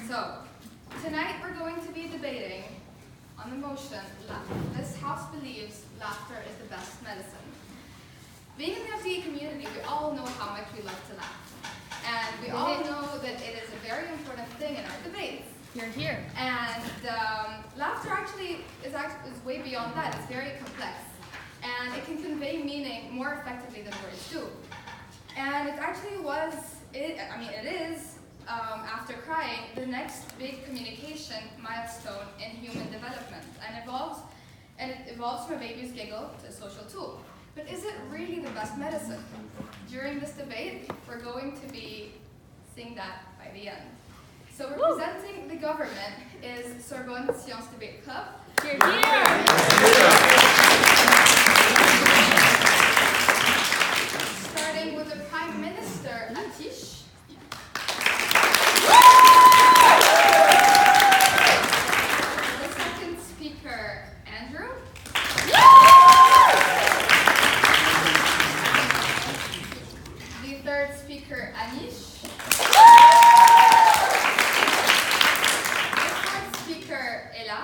So, tonight we're going to be debating on the motion, this House believes laughter is the best medicine. Being in the FDA community, we all know how much we love to laugh. And we all know that it is a very important thing in our debates. You're here. And laughter actually is way beyond that. It's very complex. And it can convey meaning more effectively than words do. And it actually it is, after crying, the next big communication milestone in human development. And it evolves from a baby's giggle to a social tool. But is it really the best medicine? During this debate, we're going to be seeing that by the end. So representing the government is Sorbonne Science Debate Club. Here, here! Starting with the Prime Minister, Atish. The second speaker, Andrew. The third speaker, Anish. The fourth speaker, Ella.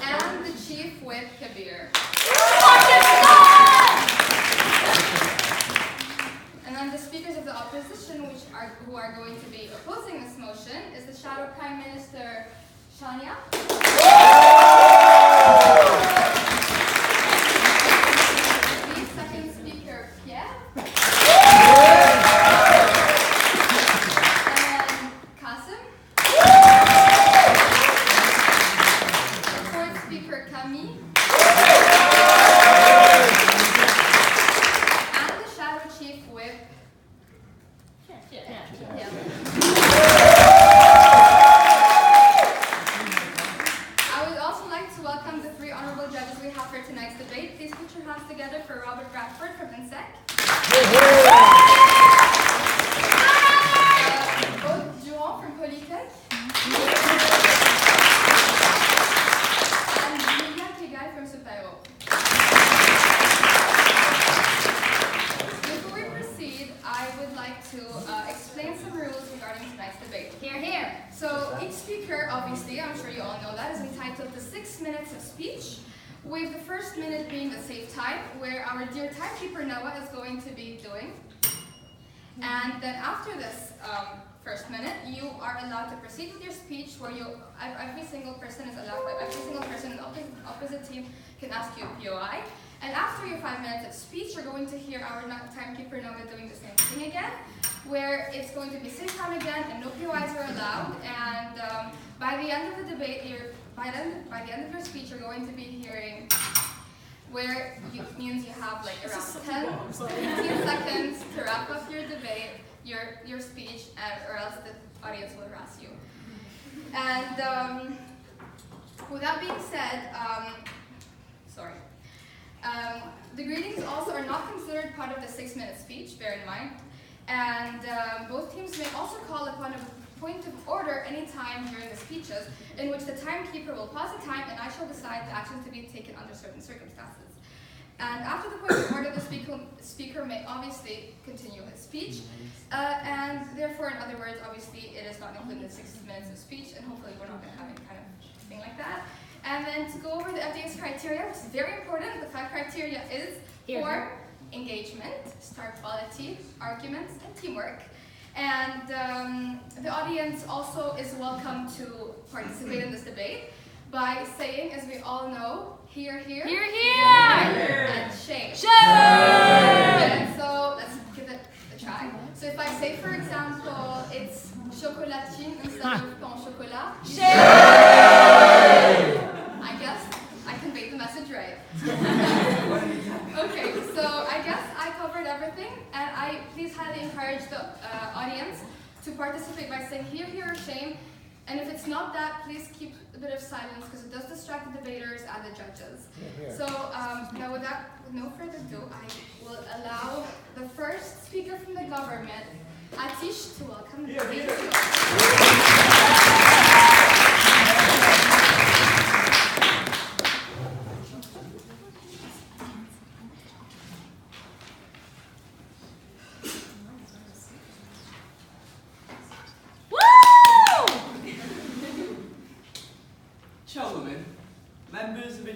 And the chief whip, Kabir. And then the speakers of the opposition, who are going to be opposing this motion, is the Shadow Prime Minister, Shania. The second speaker, Pierre. And Kasim. The fourth speaker, Camille. And the Shadow Chief Whip, yeah. I would also like to welcome the three honorable judges we have for tonight's debate. Please put your hands together for Robert Bradford from INSEC. Aude Durand from Polytech. And Julia Kegai from Supero. Before we proceed, I would like to explain some rules regarding tonight's debate. Here, here! So each speaker, obviously, I'm sure you all know that, is entitled to 6 minutes of speech, with the first minute being the safe time, where our dear timekeeper Noah is going to be doing. And then after this first minute, you are allowed to proceed with your speech, where every single person in the opposite team can ask you a POI. And after your 5 minutes of speech, you're going to hear our timekeeper Noah doing the same thing again, where it's going to be safe time again and no POIs are allowed. And by the end of the debate, by the end of your speech, you're going to be hearing where it means you have like around 10 to 15 seconds to wrap up your debate, your speech, or else the audience will harass you. And with that being said, the greetings also are not considered part of the 6-minute speech, bear in mind. And both teams may also call upon a point of order anytime during the speeches, in which the timekeeper will pause the time and I shall decide the actions to be taken under certain circumstances. And after the point of order, the speaker may obviously continue his speech. And therefore, in other words, obviously, it is not included in 6 minutes of speech, and hopefully we're not going to have any kind of thing like that. And then to go over the FDA's criteria, which is very important, the 5 criteria is for engagement, star quality, arguments, and teamwork. And the audience also is welcome to participate in this debate by saying, as we all know, here, here, Here, here! And shame. Shame! And so let's give it a try. So if I say, for example, it's chocolatine instead of pain au chocolat. Shame! I guess I conveyed the message right. Okay, so I guess I covered everything, and I please highly encourage the audience to participate by saying here, here, or shame. And if it's not that, please keep a bit of silence because it does distract the debaters and the judges. So now with no further ado, I will allow the first speaker from the government, Atish, to welcome the debate.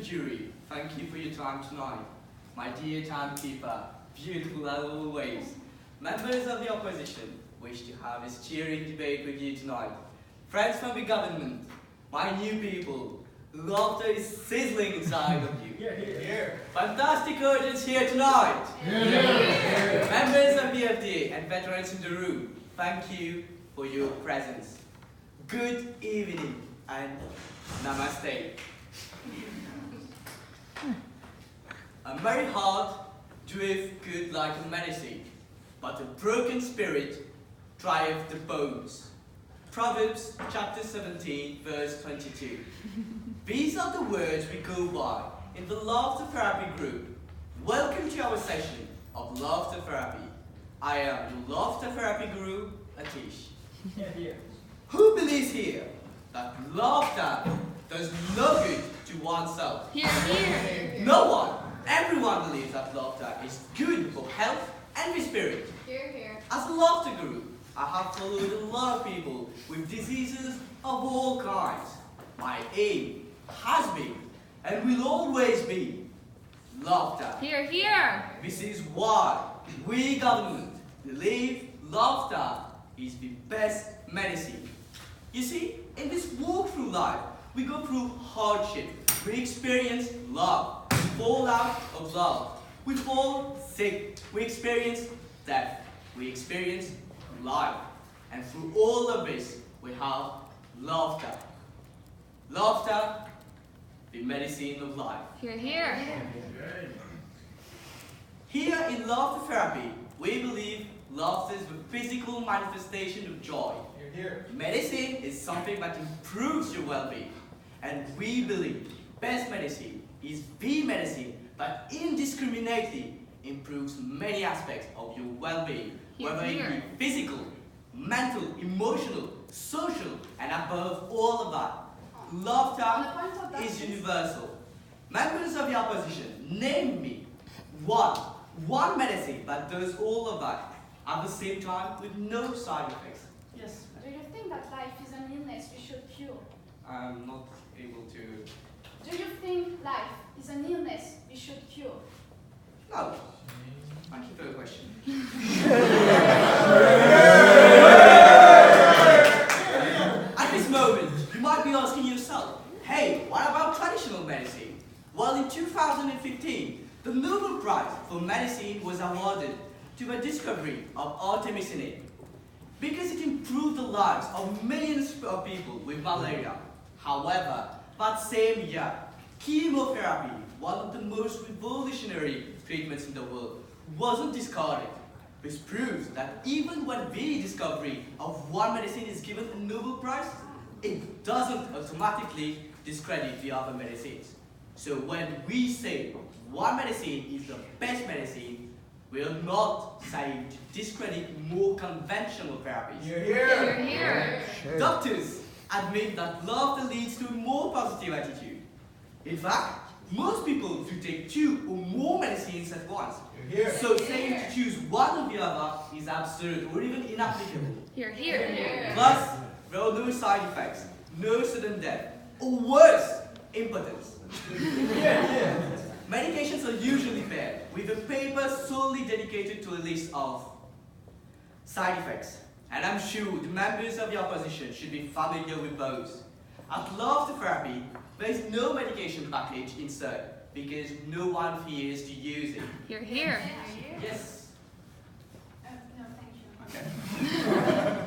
jury, thank you for your time tonight. My dear timekeeper, beautiful as always. Members of the opposition wish to have this cheering debate with you tonight. Friends from the government, my new people, laughter is sizzling inside of you. Fantastic audience here tonight. Members of the FDA and veterans in the room, thank you for your presence. Good evening and namaste. A merry heart doeth good like a medicine, but a broken spirit drieth the bones. Proverbs chapter 17, verse 22. These are the words we go by in the Laughter Therapy group. Welcome to our session of Laughter Therapy. I am your Laughter Therapy guru, Atish. Who believes here that laughter does no good to oneself? Here, here. No one. Everyone believes that laughter is good for health and the spirit. Here, here. As a laughter guru, I have followed a lot of people with diseases of all kinds. My aim has been and will always be laughter. Here, here. This is why we government believe laughter is the best medicine. You see, in this walk through life, we go through hardship, we experience love, we fall out of love, we fall sick, we experience death, we experience life, and through all of this, we have laughter. Laughter, the medicine of life. Here, here. Here in laughter therapy, we believe laughter is the physical manifestation of joy. Medicine is something that improves your well-being, and we believe best medicine is the medicine that indiscriminately improves many aspects of your well-being, whether it be physical, mental, emotional, social, and above all of that, laughter is universal. Members of the opposition, name me one medicine that does all of that at the same time with no side effects. Yes. Do you think that life is an illness we should cure? I'm not able to. Do you think life is an illness we should cure? No. Thank you for the question. At this moment, you might be asking yourself, hey, what about traditional medicine? Well, in 2015, the Nobel Prize for Medicine was awarded to the discovery of artemisinin because it improved the lives of millions of people with malaria. However, that same year, chemotherapy, one of the most revolutionary treatments in the world, wasn't discarded. This proves that even when the discovery of one medicine is given a Nobel Prize, it doesn't automatically discredit the other medicines. So when we say one medicine is the best medicine, we are not saying to discredit more conventional therapies. Here, here. Doctors admit that laughter leads to a more positive attitude. In fact, most people do take 2 or more medicines at once. So saying to choose one or the other is absurd or even inapplicable. Here, here. Plus, there are no side effects, no sudden death, or worse, impotence. Medications are usually paired with a paper solely dedicated to a list of side effects. And I'm sure the members of the opposition should be familiar with those. At laughter therapy, there is no medication package insert because no one fears to use it. Here, here. Yes. No, thank you. Okay.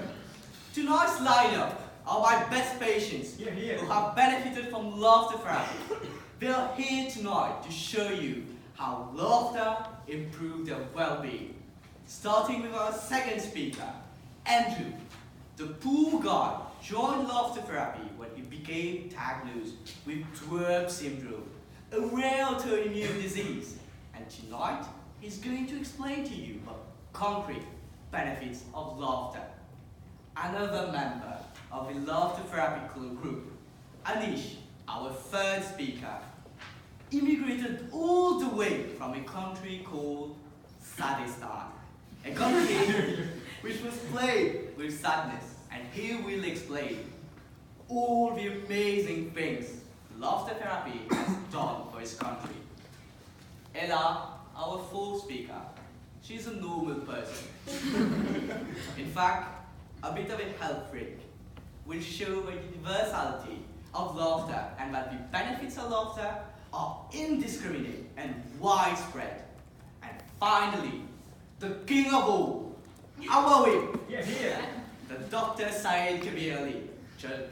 Tonight's lineup are my best patients who have benefited from laughter therapy. They are here tonight to show you how laughter improved their well-being. Starting with our second speaker, Andrew. The poor guy joined laughter therapy when he became diagnosed with Dwarf syndrome, a rare autoimmune disease. And tonight, he's going to explain to you the concrete benefits of laughter. Another member of the laughter therapy group, Anish, our third speaker, immigrated all the way from a country called Sadistan, a country which was plagued with sadness, and he will explain all the amazing things laughter therapy has done for his country. Ella, our fourth speaker, she's a normal person. In fact, a bit of a health freak, will show the universality of laughter and that the benefits of laughter are indiscriminate and widespread. And finally, the king of all, our whip, the Dr. Saeed Kabir Ali,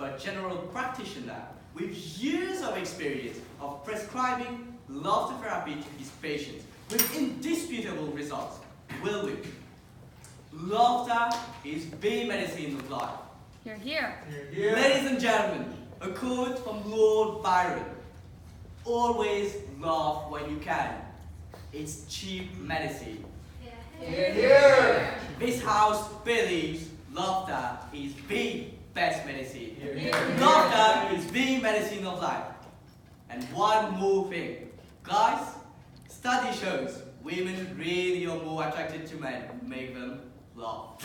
a general practitioner with years of experience of prescribing laughter therapy to his patients with indisputable results. Will whip. Laughter is the medicine of life. Here, here. Ladies and gentlemen, a quote from Lord Byron. Always laugh when you can. It's cheap medicine. This house believes laughter is the best medicine. Laughter is the medicine of life. And one more thing. Guys, study shows women really are more attracted to men who make them laugh.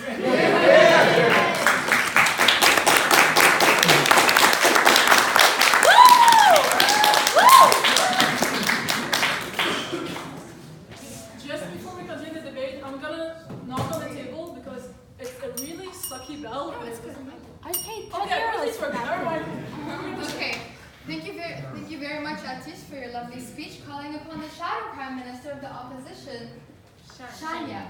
Just before we continue the debate, I'm gonna knock on the table because it's a really sucky bell. Oh, it's good. I paid Okay, €10 it's for working. that. Never mind. Okay, thank you very much, Atish, for your lovely speech calling upon the shadow Prime Minister of the opposition, Shania.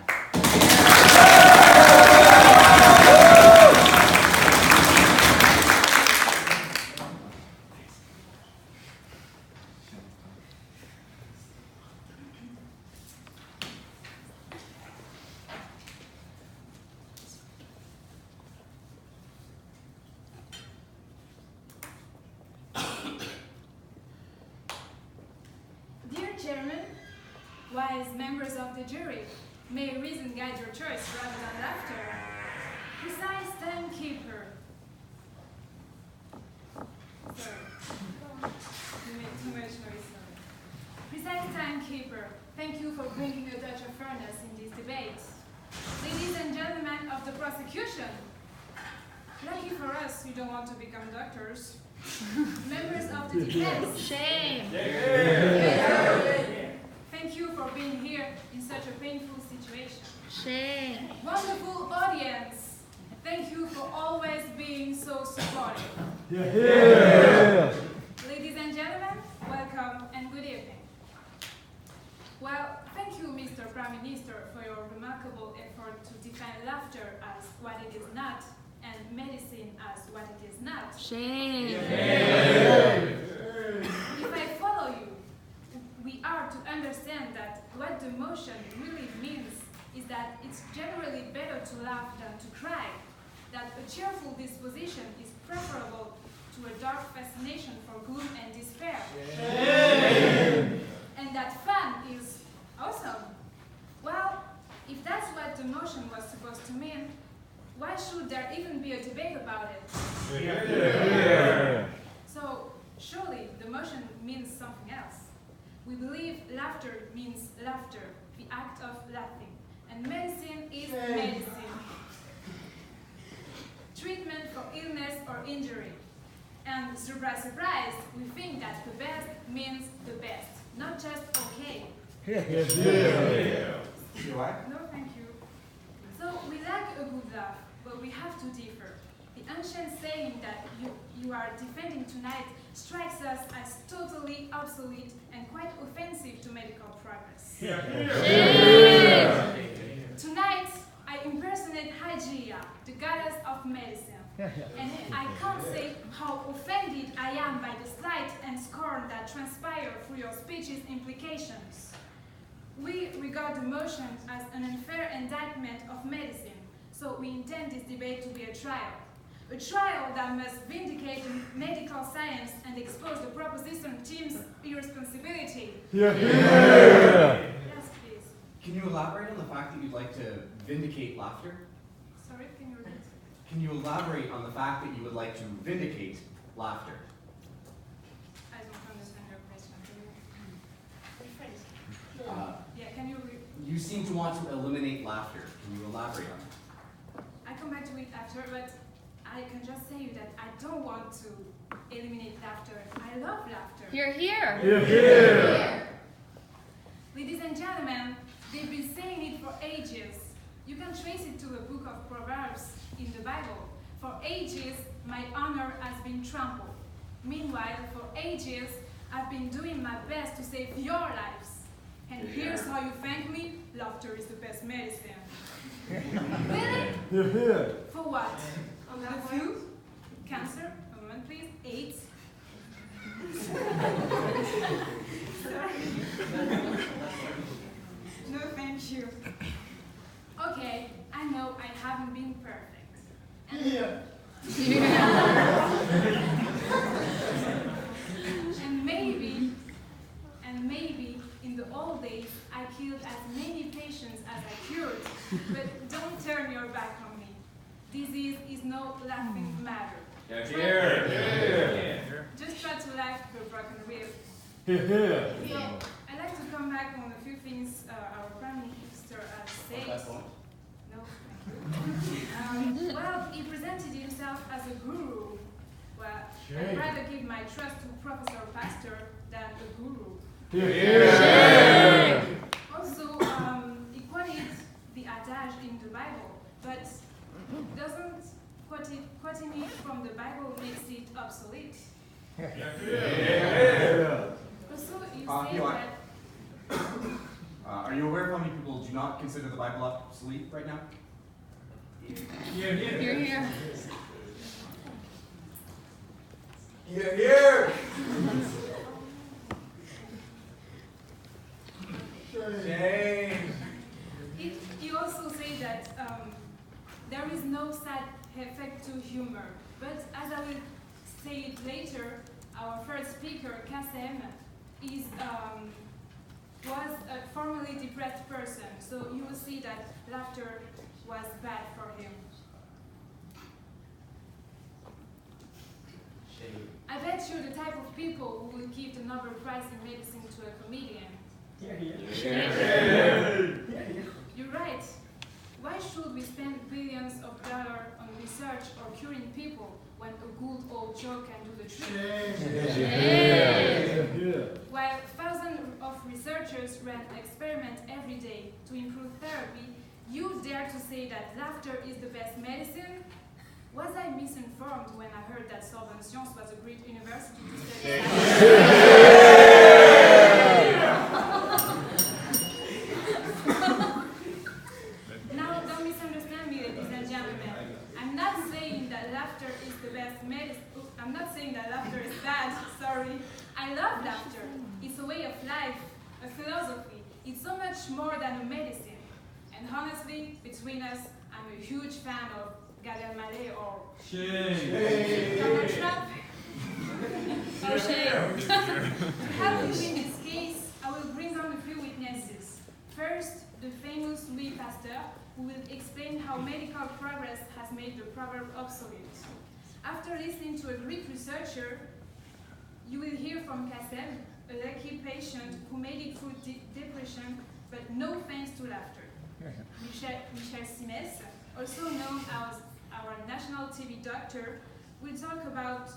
Dear Chairman, wise members of the jury, may reason guide your choice rather than laughter. Precise timekeeper. Sorry. You made too much noise, sorry. Precise timekeeper, thank you for bringing a touch of fairness in this debate. Ladies and gentlemen of the prosecution, lucky for us, you don't want to become doctors. Members of the defense, Shame. thank you for being here in such a painful situation. Shame. Wonderful audience, thank you for always being so supportive. Ladies and gentlemen, welcome and good evening. Well, thank you, Mr. Prime Minister, for your remarkable effort to define laughter as what it is not and medicine as what it is not. Shame. If I follow you, we are to understand that what the motion really means is that it's generally better to laugh than to cry, that a cheerful disposition is preferable to a dark fascination for gloom and despair, and that fun is awesome. Well, if that's what the motion was supposed to mean, why should there even be a debate about it? So, surely the motion means something else. We believe laughter means laughter, the act of laughing, and medicine is medicine. Treatment for illness or injury. And surprise, surprise, we think that the best means the best, not just okay. No, thank you. So we like a good laugh, but we have to differ. The ancient saying that you are defending tonight strikes us as totally obsolete and quite offensive to medical progress. Tonight, I impersonate Hygeia, the goddess of medicine. And I can't say how offended I am by the slight and scorn that transpire through your speech's implications. We regard the motion as an unfair indictment of medicine, so we intend this debate to be a trial. A trial that must vindicate medical science and expose the proposition team's irresponsibility. Yes, please. Can you elaborate on the fact that you'd like to vindicate laughter? Sorry, can you repeat? Can you elaborate on the fact that you would like to vindicate laughter? I don't understand your question. Can you rephrase? Uh, Yeah, can you you seem to want to eliminate laughter. Can you elaborate on that? I come back to it after, but I can just say that I don't want to eliminate laughter. I love laughter. Here, here. Ladies and gentlemen, they've been saying it for ages. You can trace it to the book of Proverbs in the Bible. For ages, my honor has been trampled. Meanwhile, for ages, I've been doing my best to save your lives. And here's how you thank me: laughter is the best medicine. Really? For what? The flu? Cancer? A moment, please. AIDS? Sorry. No, thank you. Okay, I know I haven't been perfect. And maybe in the old days I killed as many patients as I cured. But don't turn your back on me. Disease is no laughing matter. Just try to laugh with a broken rib. I'd like to come back on a few things our Prime Minister has said. No, thank you. Well, he presented himself as a guru. Well, I'd rather give my trust to Professor Pastor than a guru. Also, he quoted the adage in the Bible, but doesn't quoting it from the Bible makes it obsolete. Also, you say that... Are you aware of how many people do not consider the Bible obsolete right now? Here, here. Shame. He also said that there is no side effect to humor, but as I will say it later, our first speaker, Kassem, was a formerly depressed person, so you will see that laughter was bad for him. I bet you're the type of people who will give the Nobel Prize in medicine to a comedian. You're right. Why should we spend billions of dollars on research or curing people when a good old joke can do the trick? While thousands of researchers run experiments every day to improve therapy, you dare to say that laughter is the best medicine? Was I misinformed when I heard that Sorbonne was a great university to study? Now, don't misunderstand me, ladies and gentlemen. I'm not saying that laughter is the best medicine. I'm not saying that laughter is bad, sorry. I love laughter. It's a way of life, a philosophy. It's so much more than a medicine. And honestly, between us, I'm a huge fan of Gad Elmaleh or Donald Trump. Oh, shame. To help you in this case, I will bring on a few witnesses. First, the famous Louis Pasteur, who will explain how medical progress has made the proverb obsolete. After listening to a Greek researcher, you will hear from Kassem, a lucky patient who made it through depression, but no thanks to laughter. Michel Simès, also known as our national TV doctor, will talk about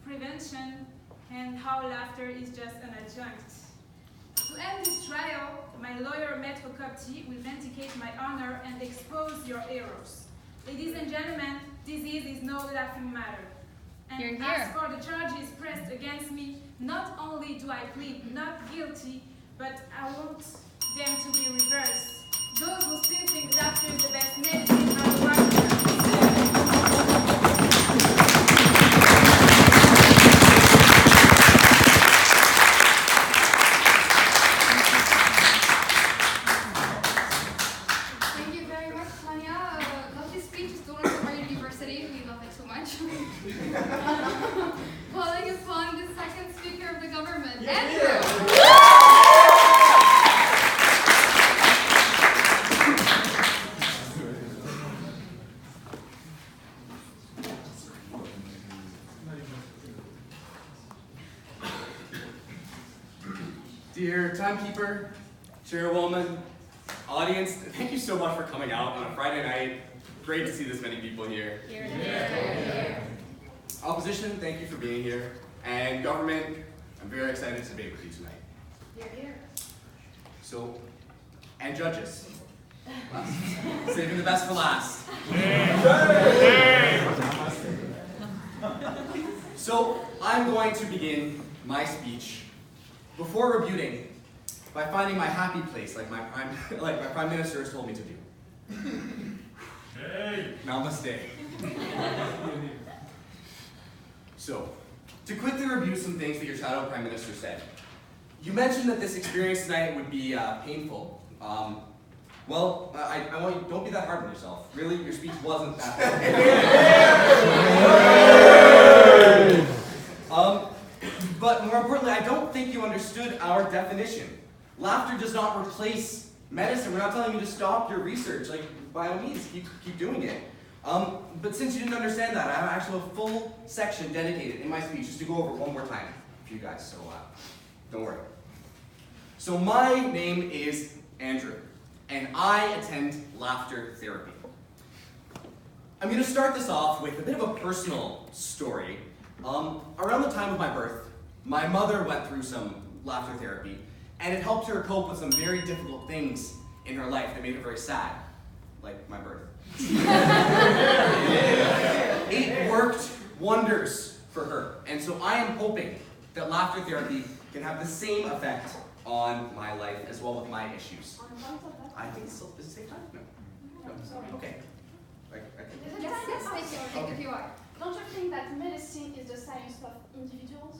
prevention and how laughter is just an adjunct. To end this trial, my lawyer, Maître Copti, will vindicate my honor and expose your errors. Ladies and gentlemen, disease is no laughing matter. And Hear, hear. as for the charges pressed against me, not only do I plead not guilty, but I want them to be reversed. Those who still think laughter is the best medicine are the righteous. Thank you very much, Tanya. Lovely speech, students of our university. We love it so much. Calling upon the second speaker of the government, Andrew. Dear timekeeper, chairwoman, audience, thank you so much for coming out on a Friday night. Great to see this many people here. Here, here. Opposition, thank you for being here. And government, I'm very excited to debate with you tonight. Here, here. So, and judges. Saving the best for last. So, I'm going to begin my speech before rebuting by finding my happy place like my prime minister has told me to do. Hey. Namaste. So, to quickly review some things that your shadow prime minister said. You mentioned that this experience tonight would be painful. Well, I want you, don't be that hard on yourself. Really, your speech wasn't that hard. But more importantly, I don't think you understood our definition. Laughter does not replace medicine. We're not telling you to stop your research. Like, by all means, keep doing it. But since you didn't understand that, I have actually a full section dedicated in my speech just to go over one more time for you guys. So don't worry. So my name is Andrew, and I attend laughter therapy. I'm going to start this off with a bit of a personal story. Around the time of my birth, my mother went through some laughter therapy, and it helped her cope with some very difficult things in her life that made her very sad, like my birth. It worked wonders for her, and so I am hoping that laughter therapy can have the same effect on my life as well with my issues. I think it's still, is it safe time? No. Okay. Yes, take it if you are. Don't you think that medicine is the science of individuals?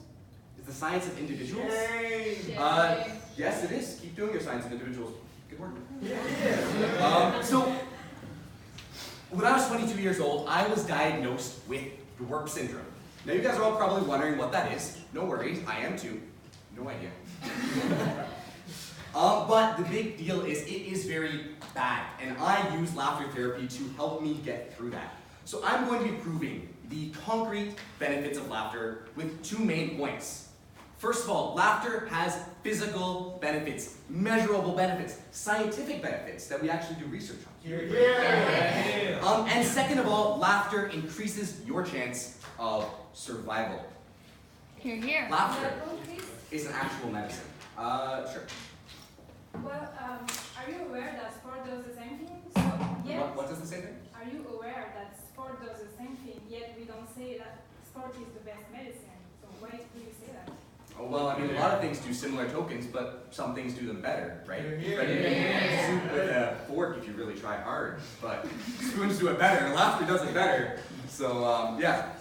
It's the science of individuals? Yes, it is. Keep doing your science of individuals. Good work. So, when I was 22 years old, I was diagnosed with Dwarf syndrome. Now, you guys are all probably wondering what that is. No worries, I am too. No idea. But the big deal is it is very bad, and I use laughter therapy to help me get through that. So I'm going to be proving the concrete benefits of laughter with two main points. First of all, laughter has physical benefits, measurable benefits, scientific benefits that we actually do research on. And second of all, laughter increases your chance of survival. Here, here. Laughter is an actual medicine. Sure. Well, are you aware that sport does the same thing? So, yet, What does the same thing? are you aware that sport does the same thing, yet we don't say that sport is the best medicine? So why do you say that? Oh, well, I mean, a lot of things do similar tokens, but some things do them better, right? Right? You can make soup with a fork if you really try hard, but spoons do it better, and laughter does it better. So, yeah.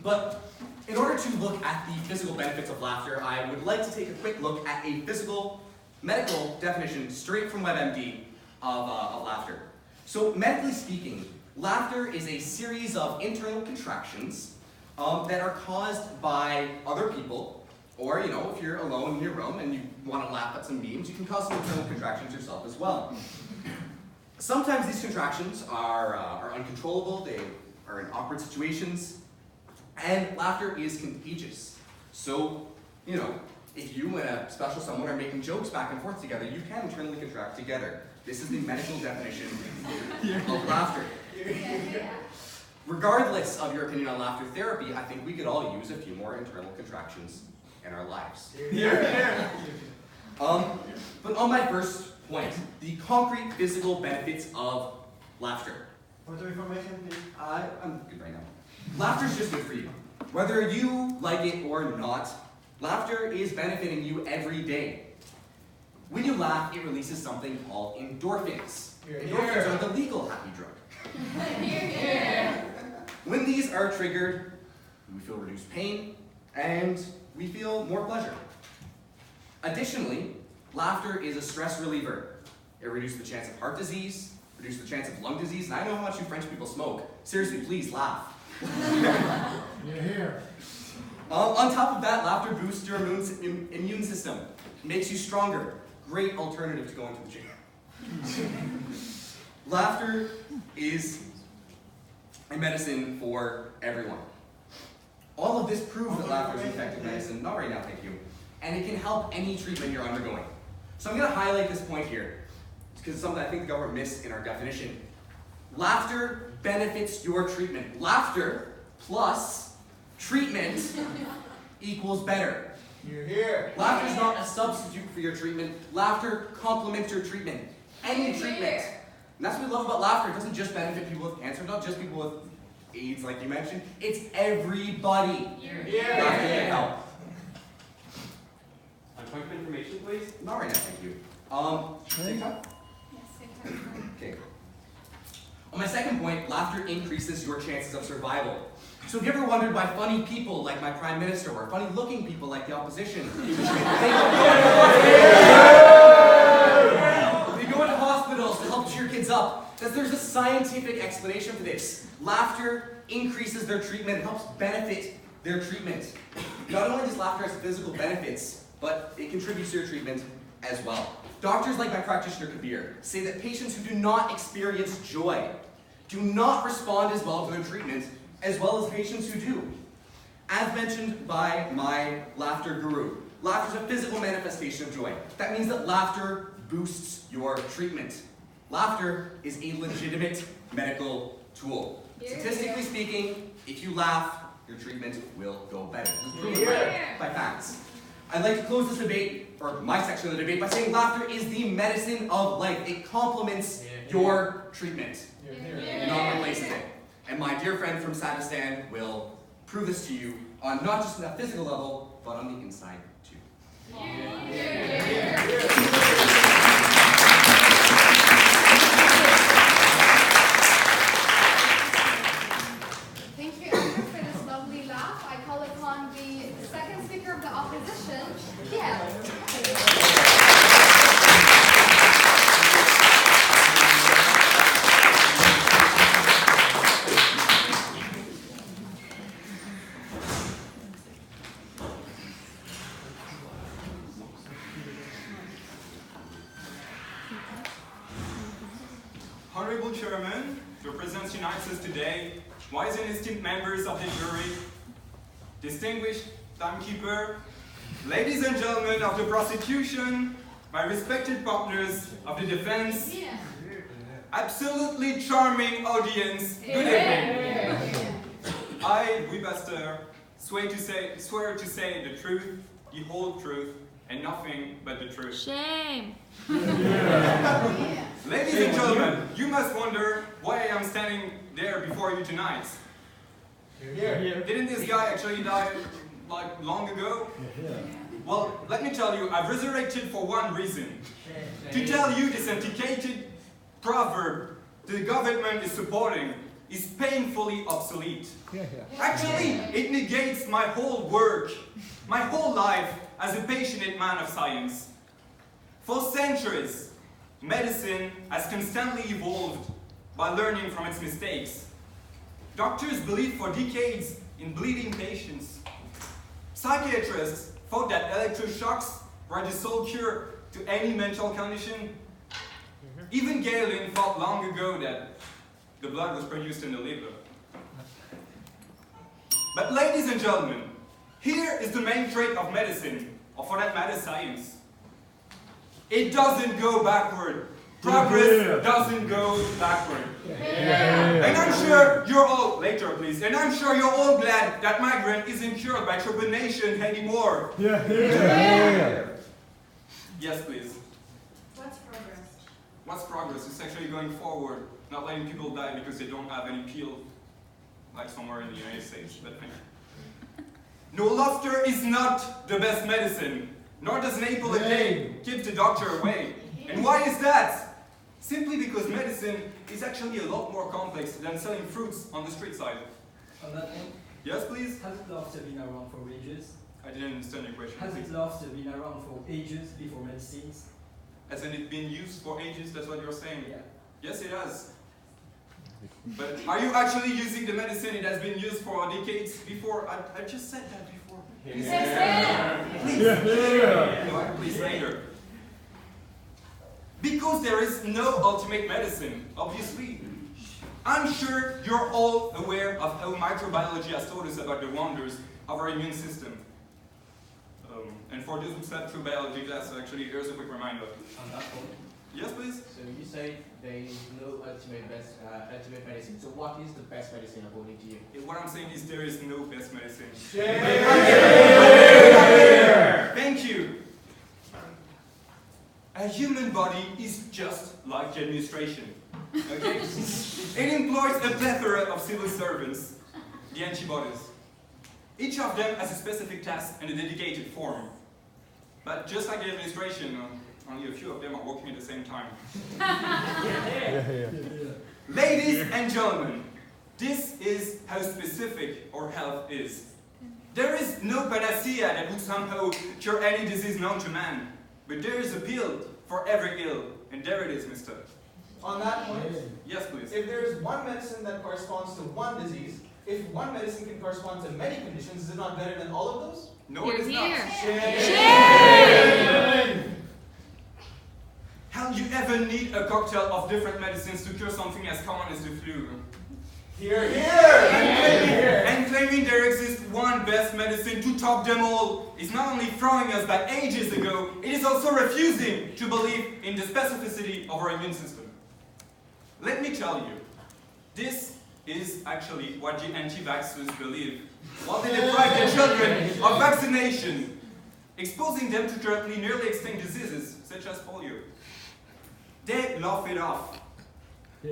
But in order to look at the physical benefits of laughter, I would like to take a quick look at a medical definition straight from WebMD of laughter. So, medically speaking, laughter is a series of internal contractions that are caused by other people. Or, you know, if you're alone in your room and you want to laugh at some memes, you can cause some internal contractions yourself as well. Sometimes these contractions are uncontrollable, they are in awkward situations, and laughter is contagious. So, you know, if you and a special someone are making jokes back and forth together, you can internally contract together. This is the medical definition of laughter. Regardless of your opinion on laughter therapy, I think we could all use a few more internal contractions in our lives. But on my first point, the concrete physical benefits of laughter. Further information, please. I'm good right now. Laughter is just good for you. Whether you like it or not, laughter is benefiting you every day. When you laugh, it releases something called endorphins. Endorphins are the legal happy drug. When these are triggered, we feel reduced pain, and we feel more pleasure. Additionally, laughter is a stress reliever. It reduces the chance of heart disease, reduces the chance of lung disease, and I know how much you French people smoke. Seriously, please laugh. On top of that, laughter boosts your immune system, makes you stronger. Great alternative to going to the gym. Laughter is a medicine for everyone. All of this proves that laughter is an effective medicine. Not right now, thank you. And it can help any treatment you're undergoing. So I'm going to highlight this point here, because it's something I think the government missed in our definition. Laughter benefits your treatment. Laughter plus treatment equals better. You're here. Laughter is not a substitute for your treatment. Laughter complements your treatment. Any treatment. And that's what we love about laughter. It doesn't just benefit people with cancer, not just people with AIDS, like you mentioned. It's everybody. Laughter can help. On point of information, please. Not right now, thank you. Same time? Yes, same time. Okay. On my second point, laughter increases your chances of survival. So have you ever wondered why funny people like my Prime Minister or funny looking people like the opposition, they go into hospitals to help cheer kids up? Because there's a scientific explanation for this. Laughter increases their treatment, it helps benefit their treatment. Not only does laughter have physical benefits, but it contributes to your treatment as well. Doctors like my practitioner Kabir say that patients who do not experience joy do not respond as well to their treatment as well as patients who do. As mentioned by my laughter guru, laughter is a physical manifestation of joy. That means that laughter boosts your treatment. Laughter is a legitimate medical tool. Statistically speaking, if you laugh, your treatment will go better. This is proven by facts. I'd like to close this debate, or my section of the debate, by saying laughter is the medicine of life. It complements your treatment, not replaces it. And my dear friend from Sadistan will prove this to you on not just a physical level, but on the inside too. Thank you, Andrew, for this lovely laugh. I call upon the second speaker of the opposition, Gail. Honorable Chairman, who represents United States today, wise and esteemed members of the jury, distinguished timekeeper, ladies and gentlemen of the prosecution, my respected partners of the defense, absolutely charming audience, good evening. I, Louis Pasteur, swear to say the truth, the whole truth, and nothing but the truth. Shame. Ladies and gentlemen, you must wonder why I am standing there before you tonight. Didn't this guy actually die like long ago? Well, let me tell you, I've resurrected for one reason. To tell you this antiquated proverb the government is supporting is painfully obsolete. Actually, it negates my whole work, my whole life as a passionate man of science. For centuries, medicine has constantly evolved by learning from its mistakes. Doctors believed for decades in bleeding patients. Psychiatrists thought that electroshocks were the sole cure to any mental condition. Even Galen thought long ago that the blood was produced in the liver. But ladies and gentlemen, here is the main trait of medicine, or for that matter, science. It doesn't go backward. Progress doesn't go backward. And I'm sure you're all, later please, and I'm sure you're all glad that migraine isn't cured by trepanation anymore. Yes, please. What's progress? What's progress? It's actually going forward, not letting people die because they don't have any pill, like somewhere in the United States. But no, laughter is not the best medicine, nor does an apple a day keep the doctor away. And why is that? Simply because medicine is actually a lot more complex than selling fruits on the street side. On that one, Yes, please? hasn't laughter been around for ages? I didn't understand your question. Hasn't laughter been around for ages before medicines? Hasn't it been used for ages? That's what you're saying? Yeah. Yes, it has. But are you actually using the medicine it has been used for decades before? I just said that before. Please. No, please later. Because there is no ultimate medicine, obviously. I'm sure you're all aware of how microbiology has told us about the wonders of our immune system. And for those who sat through biology class, actually, here's a quick reminder. On that point, Yes, please? so you say they know how to ultimate medicine. So what is the best medicine according to you? What I'm saying is there is no best medicine. Thank you. A human body is just like the administration. Okay? It employs a plethora of civil servants, the antibodies. Each of them has a specific task and a dedicated form. But just like the administration, only a few of them are working at the same time. Ladies and gentlemen, this is how specific our health is. There is no panacea that would somehow cure any disease known to man. But there is a pill for every ill. And there it is, mister. On that point, Yes, please. if there is one medicine that corresponds to one disease, if one medicine can correspond to many conditions, is it not better than all of those? No, it is not. Have you ever need a cocktail of different medicines to cure something as common as the flu? Here, here! And claiming there exists one best medicine to top them all is not only throwing us back ages ago, it is also refusing to believe in the specificity of our immune system. Let me tell you, this is actually what the anti-vaxxers believe while they deprive their children of vaccination, exposing them to currently nearly extinct diseases such as polio. They laugh it off.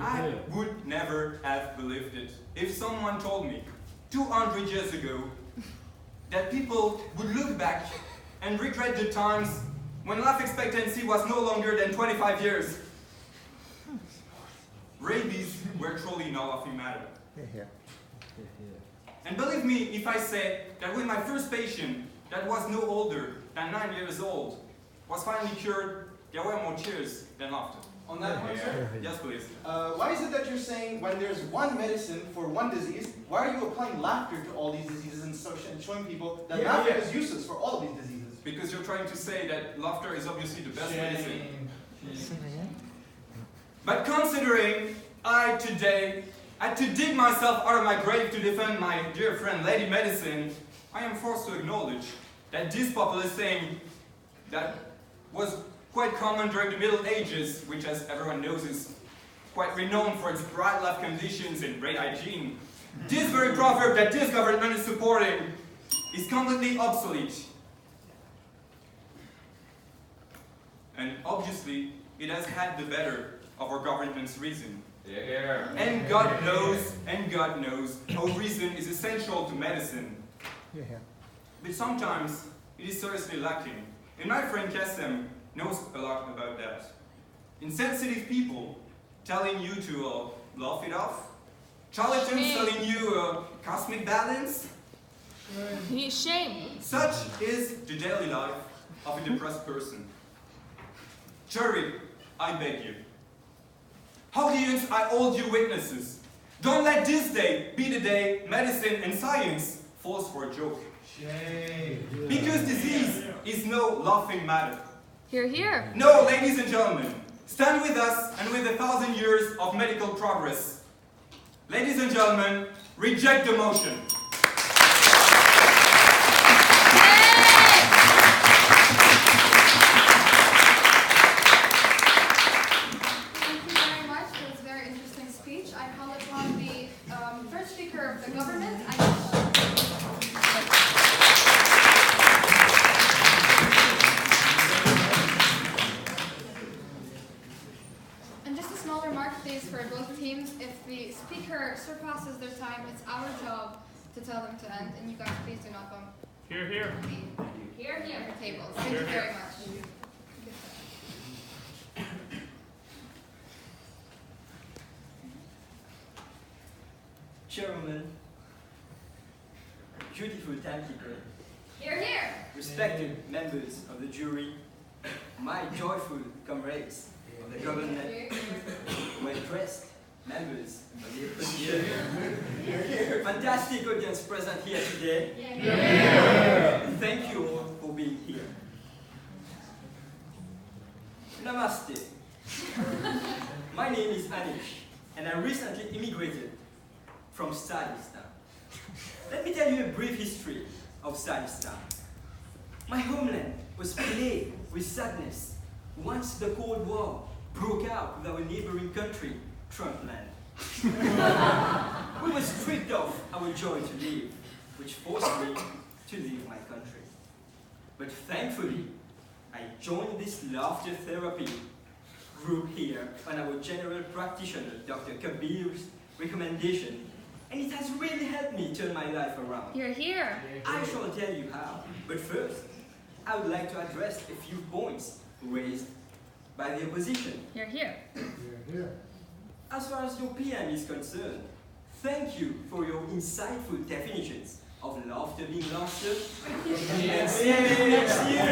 I would never have believed it if someone told me 200 years ago that people would look back and regret the times when life expectancy was no longer than 25 years. Rabies were truly no laughing matter. And believe me if I say that when my first patient, that was no older than 9 years old, was finally cured, there were more tears than laughter. On that point, sir? Yes, please. Why is it that you're saying when there's one medicine for one disease, why are you applying laughter to all these diseases and showing people that laughter is useless for all of these diseases? Because you're trying to say that laughter is obviously the best medicine. But considering I today had to dig myself out of my grave to defend my dear friend Lady Medicine, I am forced to acknowledge that this popular saying that was quite common during the Middle Ages, which as everyone knows is quite renowned for its bright life conditions and great hygiene. This very proverb that this government is supporting is completely obsolete. And obviously, it has had the better of our government's reason. And God knows, how reason is essential to medicine. But sometimes, it is seriously lacking. And my friend Kassem knows a lot about that. Insensitive people telling you to laugh it off. Charlatans telling you cosmic balance. Shame. Such is the daily life of a depressed person. Jury, I beg you. Audience, I hold you witnesses. Don't let this day be the day medicine and science falls for a joke. Shame. Because disease is no laughing matter. Hear, hear. No, ladies and gentlemen, stand with us and with 1,000 years of medical progress. Ladies and gentlemen, reject the motion. Thank you very much for this very interesting speech. I call upon the first speaker of the government. And just a small remark, please, for both teams. If the speaker surpasses their time, it's our job to tell them to end. And you guys, please do not bump Here, here. Here, here. Tables. Thank you very much. Chairwoman, beautiful timekeeper, Here, here. respected members of the jury, my joyful comrades of the government, well-dressed members of the opposition, fantastic audience present here today. Thank you all for being here. Namaste. My name is Anish, and I recently immigrated from Sadistan. Let me tell you a brief history of Sadistan. My homeland was plagued with sadness once the Cold War broke out with our neighboring country, Trumpland. We were stripped of our joy to live, which forced me to leave my country. But thankfully, I joined this laughter therapy group here on our general practitioner, Dr. Kabir's recommendation, and it has really helped me turn my life around. You're here. I shall tell you how, but first, I would like to address a few points raised by the opposition. You're here. As far as your PM is concerned, thank you for your insightful definitions of laughter being laughter. And see you next year.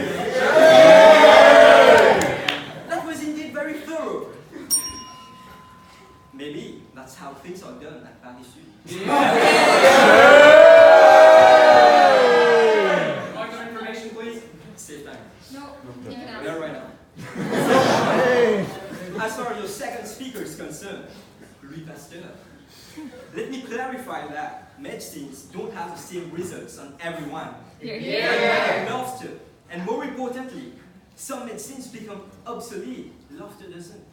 That was indeed very thorough. Maybe that's how things are done at Paris Sud. Point of information, please. Save time. No, you can No, ask. right now. As far as your second speaker is concerned, Louis Pasteur, let me clarify that medicines don't have the same results on everyone. Here. Laughter, and more importantly, some medicines become obsolete. Laughter doesn't.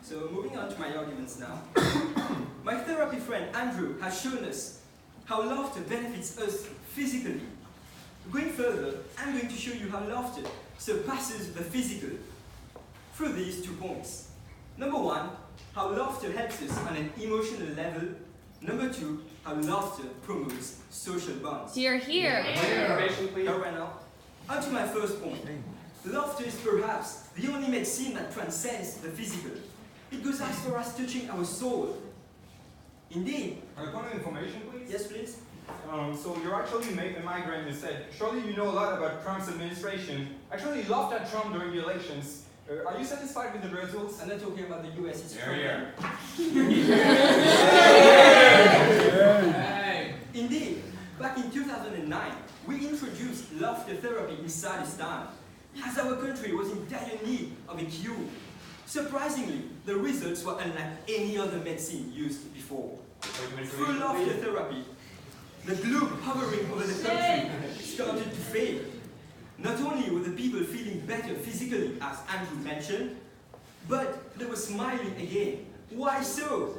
So moving on to my arguments now. My therapy friend Andrew has shown us how laughter benefits us physically. Going further, I'm going to show you how laughter surpasses the physical through these 2 points. Number 1, how laughter helps us on an emotional level. Number 2, how laughter promotes social bonds. You're here. Point of information, please. Now, right now, on to my first point. Laughter is perhaps the only medicine that transcends the physical. It goes as far as touching our soul. Indeed. Point of information, please. Yes, please. So you're actually a migrant, you said. Surely you know a lot about Trump's administration. Actually, you laughed at Trump during the elections. Are you satisfied with the results? I'm not talking about the US, it's Here, Indeed, back in 2009, we introduced laughter therapy in Sorbonne, as our country was in dire need of a cure. Surprisingly, the results were unlike any other medicine used before. Through laughter therapy, the globe hovering over the country started to fade. Not only were the people feeling better physically, as Andrew mentioned, but they were smiling again. Why so?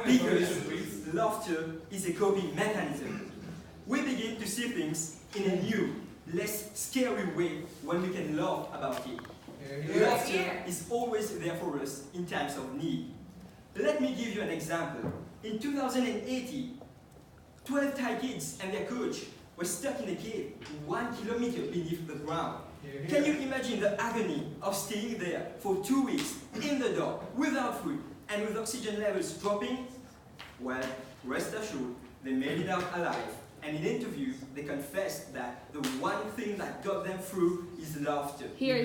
Because laughter is a coping mechanism. We begin to see things in a new, less scary way when we can laugh about it. Laughter is always there for us in times of need. Let me give you an example. In 2018, 12 Thai kids and their coach were stuck in a cave 1 kilometer beneath the ground. Can you imagine the agony of staying there for 2 weeks in the dark, without food, and with oxygen levels dropping? Well, rest assured, they made it out alive. And in interviews, they confessed that the one thing that got them through is laughter. Here.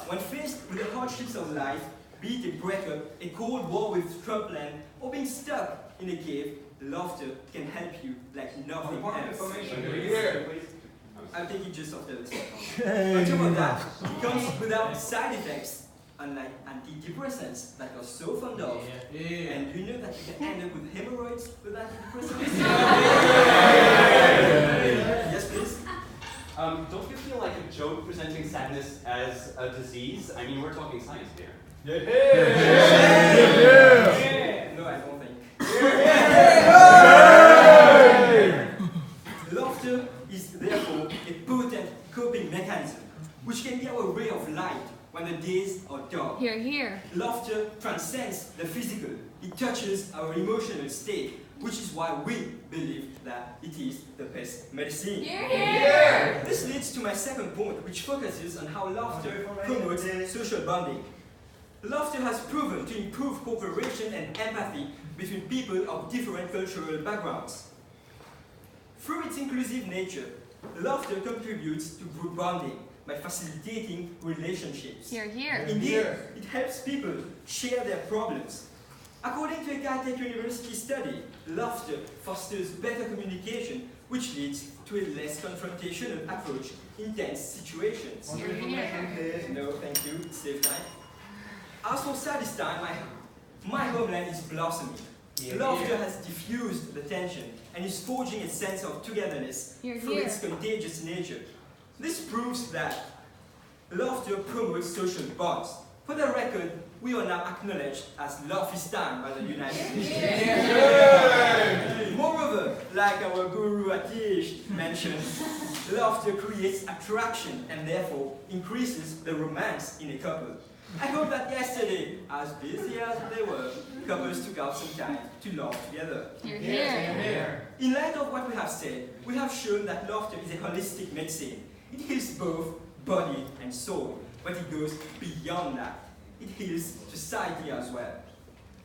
When faced with the hardships of life, be it a breakup, a cold war with Trumpland, or being stuck in a cave, laughter can help you like nothing else. I'll take it just after this. On top of that, it comes without side effects, unlike antidepressants that you're so fond of. And you know that you can end up with hemorrhoids with antidepressants? Yes, please. Don't you feel like a joke presenting sadness as a disease? I mean, we're talking science here. No, I don't think. Laughter is therefore a potent coping mechanism, which can be our ray of light when the days are dark. Here. Laughter transcends the physical. It touches our emotional state, which is why we believe that it is the best medicine. This leads to my second point, which focuses on how laughter promotes social bonding. Laughter has proven to improve cooperation and empathy between people of different cultural backgrounds. Through its inclusive nature, laughter contributes to group bonding by facilitating relationships. Here. Indeed, it helps people share their problems. According to a Caltech University study, laughter fosters better communication, which leads to a less confrontational approach in tense situations. No, thank you, save time. As for Sadistan, my homeland is blossoming. Laughter has diffused the tension and is forging a sense of togetherness through its contagious nature. This proves that laughter promotes social bonds. For the record, we are now acknowledged as Lafistan by the United Nations. Moreover, like our guru Atish mentioned, laughter creates attraction and therefore increases the romance in a couple. I hope that yesterday, as busy as they were, couples took out some time to laugh together. You're here. In light of what we have said, we have shown that laughter is a holistic medicine. It heals both body and soul, but it goes beyond that. It heals society as well.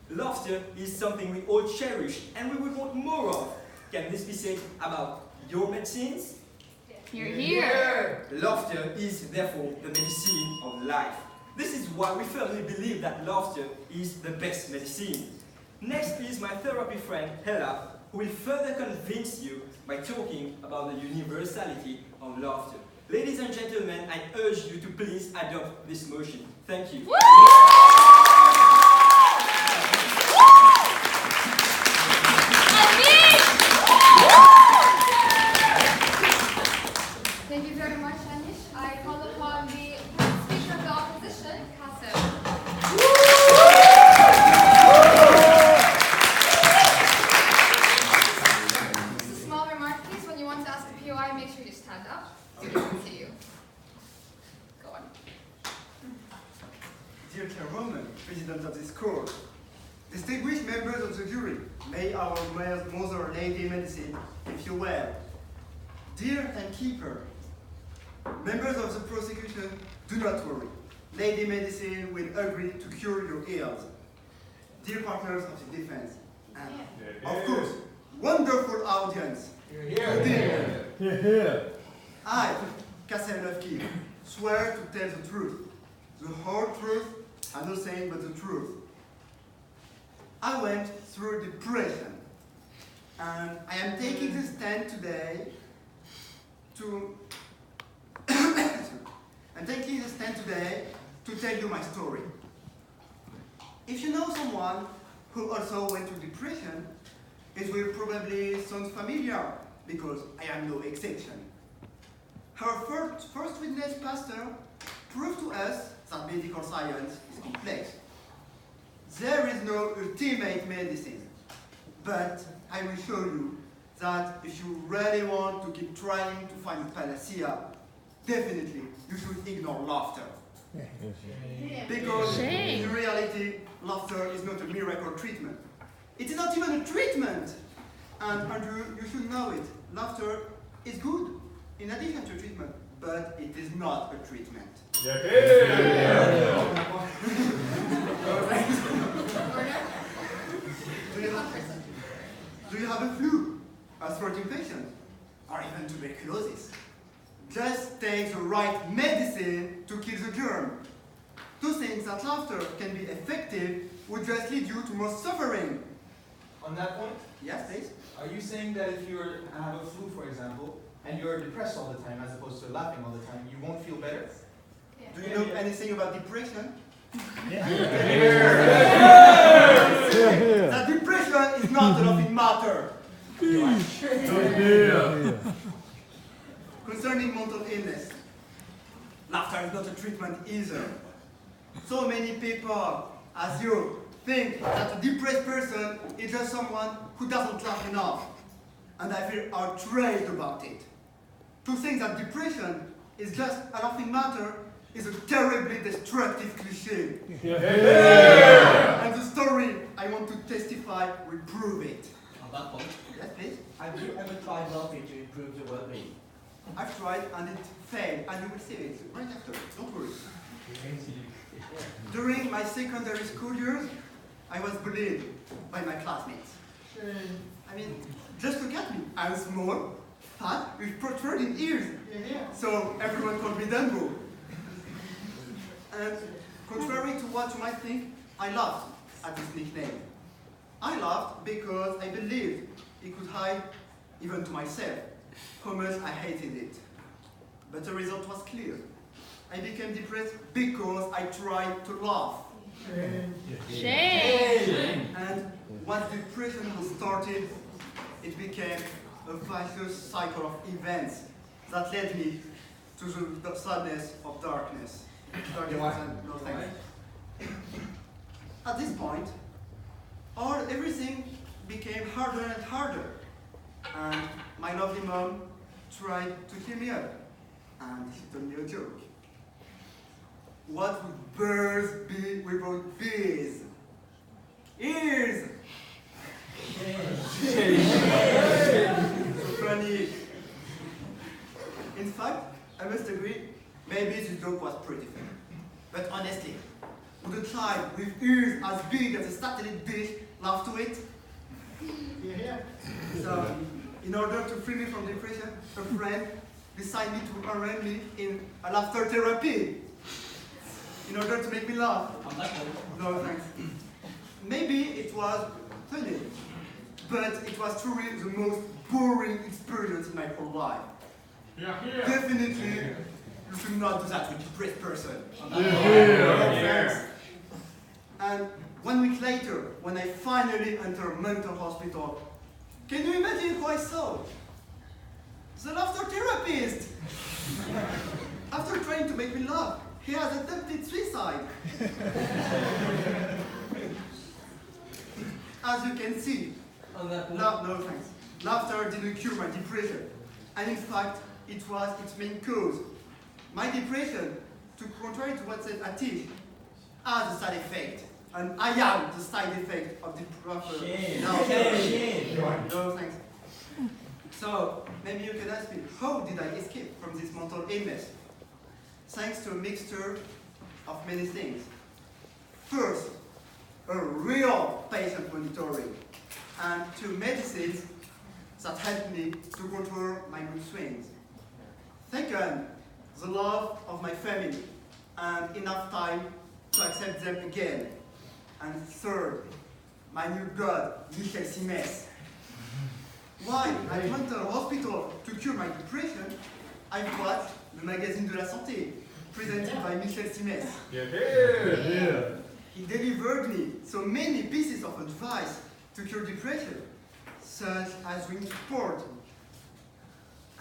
Laughter is something we all cherish and we would want more of. Can this be said about your medicines? You're here. Laughter is therefore the medicine of life. This is why we firmly believe that laughter is the best medicine. Next is my therapy friend Hella, who will further convince you by talking about the universality of laughter. Ladies and gentlemen, I urge you to please adopt this motion. Thank you. Thank you very much, Anish. I call upon the Speaker of the Opposition, Kasim. Just a small remark, please. When you want to ask a POI, make sure you stand up so we can see you. Go on. Dear Chairwoman, President of this court, distinguished members of the jury, may our Mother Lady Medicine, if you will. Dear Timekeeper, members of the prosecution, do not worry. Lady Medicine will agree to cure your ills. Dear partners of the defense, and of course, wonderful audience. I, Kassem Lefki, swear to tell the truth, the whole truth, and no saying but the truth. I went through depression, and I am taking this stand today to tell you my story. If you know someone who also went through depression, it will probably sound familiar because I am no exception. Her first witness pastor proved to us that medical science is complex. There is no ultimate medicine, but I will show you that if you really want to keep trying to find a panacea, definitely you should ignore laughter. Because in reality, laughter is not a miracle treatment. It is not even a treatment. And Andrew, you should know it. Laughter is good in addition to treatment, but it is not a treatment. Do you have a flu, a throat infection, or even tuberculosis? Just take the right medicine to kill the germ. To think that laughter can be effective would just lead you to more suffering. On that point, Yes, please. are you saying that if you have a flu, for example, and you're depressed all the time as opposed to laughing all the time, you won't feel better? Do you know anything about depression? That depression is not a laughing matter. Concerning mental illness, laughter is not a treatment either. So many people, as you, think that a depressed person is just someone who doesn't laugh enough. And I feel outraged about it. To think that depression is just a laughing matter is a terribly destructive cliché. And the story I want to testify will prove it. On that point, Yes, please. have you ever tried laughing to improve your well-being? I've tried and it failed, and you will see it right after. Don't worry. During my secondary school years, I was bullied by my classmates. I mean, just look at me. I'm small, fat, with protruding ears. So everyone called me Dumbo. And contrary to what you might think, I laughed at this nickname. I laughed because I believed it could hide, even to myself, how much I hated it. But the result was clear. I became depressed because I tried to laugh. Shame. And once depression was started, it became a vicious cycle of events that led me to the sadness of darkness. at this point, everything became harder and harder. And my lovely mom tried to cheer me up. And she told me a joke. What would birds be without bees? Ears! So funny. In fact, I must agree, maybe this joke was pretty funny. But honestly, would a child with ears as big as a satellite dish laugh to it? Yeah. So, in order to free me from depression, a friend decided to enroll me in a laughter therapy. In order to make me laugh. No, thanks. Maybe it was funny, but it was truly the most boring experience in my whole life. Definitely, you should not do that with a depressed person. Thanks. And 1 week later, when I finally entered a mental hospital, can you imagine who I saw? The laughter therapist! After trying to make me laugh, he has attempted suicide. As you can see, no thanks. Laughter didn't cure my depression. And in fact, it was its main cause. My depression, to contrary to what said Atish, has a side effect. And I am the side effect of the proper No thanks. So, maybe you can ask me, how did I escape from this mental illness? Thanks to a mixture of many things. First, a real patient monitoring, and 2 medicines that helped me to control my mood swings. Second, the love of my family, and enough time to accept them again. And third, my new god, Michel Simès. While at mental hospital to cure my depression, I watched the magazine de la santé, presented by Michel Simès. He delivered me so many pieces of advice to cure depression, such as doing sport.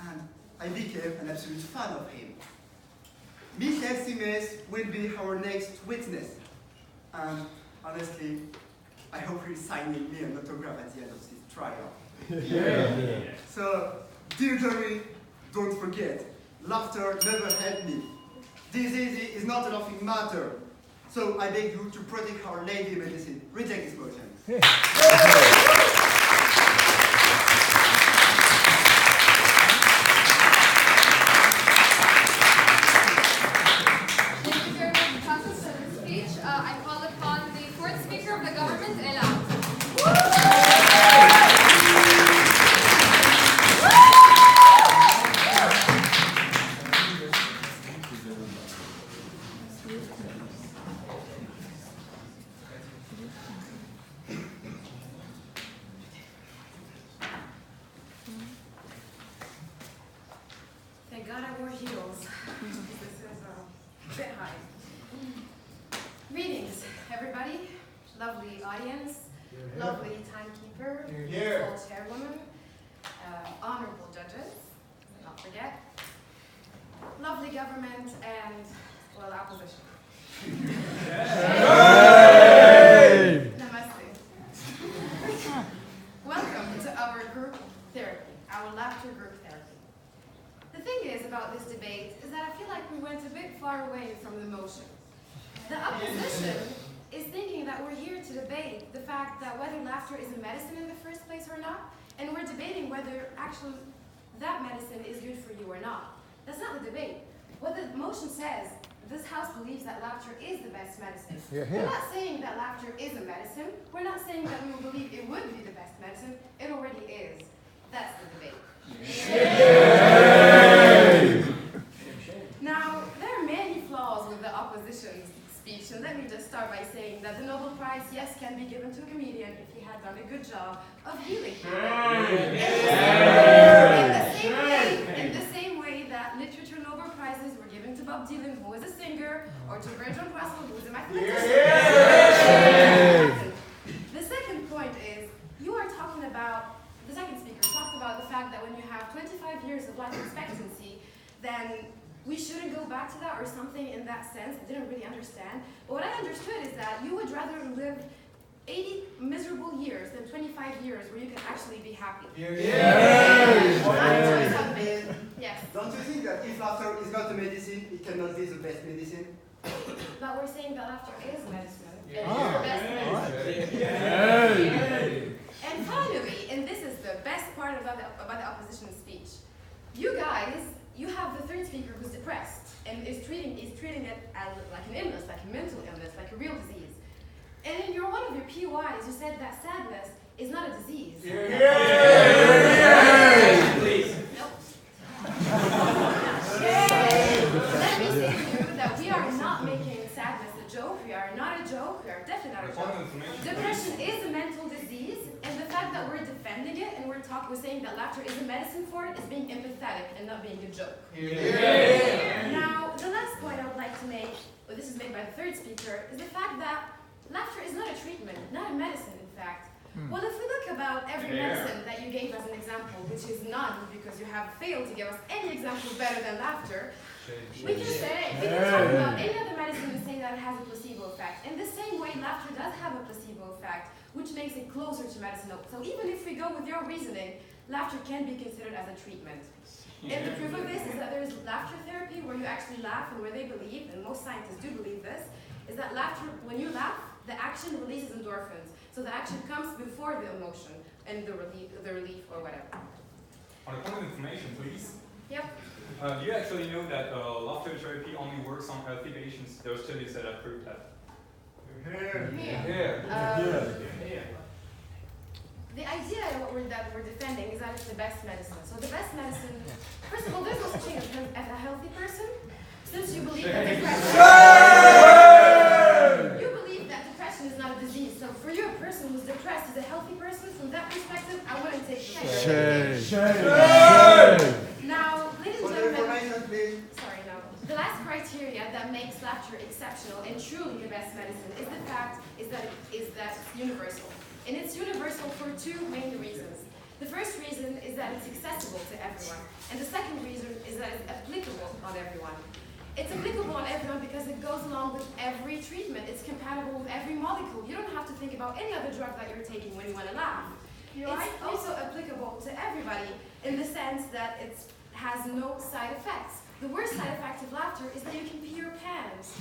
And I became an absolute fan of him. Michel Simès will be our next witness. And honestly, I hope he'll sign me an autograph at the end of this trial. So, dear jury, don't forget, laughter never helped me. Disease is not a laughing matter. So I beg you to protect our lady medicine. Reject this motion. Thank you very much, Council, for the speech. I call upon the fourth speaker of the government, Ella. Thank God I wore heels. This is a bit high. Greetings, everybody. Lovely audience, lovely timekeeper, beautiful chairwoman, honorable judges, not forget, lovely government, and, well, opposition. Namaste. Welcome to our group therapy, our laughter group therapy. The thing is about this debate is that I feel like we went a bit far away from the motion. The opposition is thinking that we're here to debate the fact that whether laughter is a medicine in the first place or not, and we're debating whether actually that medicine is good for you or not. That's not the debate. What the motion says, this House believes that laughter is the best medicine. We're not saying that laughter is a medicine. We're not saying that we believe it would be the best medicine. It already is. That's the debate. Now, there are many flaws with the opposition's speech, and let me just start by saying that the Nobel Prize, yes, can be given to a comedian if he had done a good job of healing people. In the same way that literature Nobel Prizes were given to Bob Dylan, who was a singer, or to Bertrand Russell, who was a mathematician. The second point is, you are talking about, the second speaker talked about the fact that when you have 25 years of life expectancy, then we shouldn't go back to that or something in that sense. I didn't really understand. But what I understood is that you would rather live 80 miserable years than 25 years where you can actually be happy? Yes. Yes. Don't you think that if laughter is not a medicine, it cannot be the best medicine? But we're saying that laughter is medicine. Yeah. And it's the best medicine. Yeah. And finally, and this is the best part about the opposition speech, you guys, you have the third speaker who's depressed and is treating it as like an illness, like a mental illness, like a real disease. And in one of your POIs, you said that sadness is not a disease. Please. Nope. Let me say to you that we are not making sadness a joke. We are not a joke. We are definitely not a joke. Depression is a mental disease, and the fact that we're defending it and we're saying that laughter is a medicine for it is being empathetic and not being a joke. Now, the last point I would like to make, this is made by the third speaker, is the fact that laughter is not a treatment, not a medicine, in fact. Well, if we look about every medicine that you gave as an example, which is none, because you have failed to give us any example better than laughter, we can talk about any other medicine and say that it has a placebo effect. In the same way, laughter does have a placebo effect, which makes it closer to medicinal. So even if we go with your reasoning, laughter can be considered as a treatment. And the proof of this is that there is laughter therapy where you actually laugh, and where they believe, and most scientists do believe this, is that laughter, when you laugh, the action releases endorphins. So the action comes before the emotion and the relief or whatever. On a point of information, please. Yep. Do you actually know that laughter therapy only works on healthy patients? There are studies that have proved that. The idea that we're defending is that it's the best medicine. So the best medicine, first of all, there's no such thing as a healthy person, since you believe that depression is not a disease. So for you, a person who's depressed is a healthy person. From that perspective, I wouldn't take it. Now, ladies and gentlemen, the last criteria that makes laughter exceptional and truly the best medicine is the fact that it's universal. And it's universal for two main reasons. The first reason is that it's accessible to everyone. And the second reason is that it's applicable on everyone. It's applicable on everyone because it goes along with every treatment. It's compatible with every molecule. You don't have to think about any other drug that you're taking when you want to laugh. It's also applicable to everybody in the sense that it has no side effects. The worst side effect of laughter is that you can pee your pants.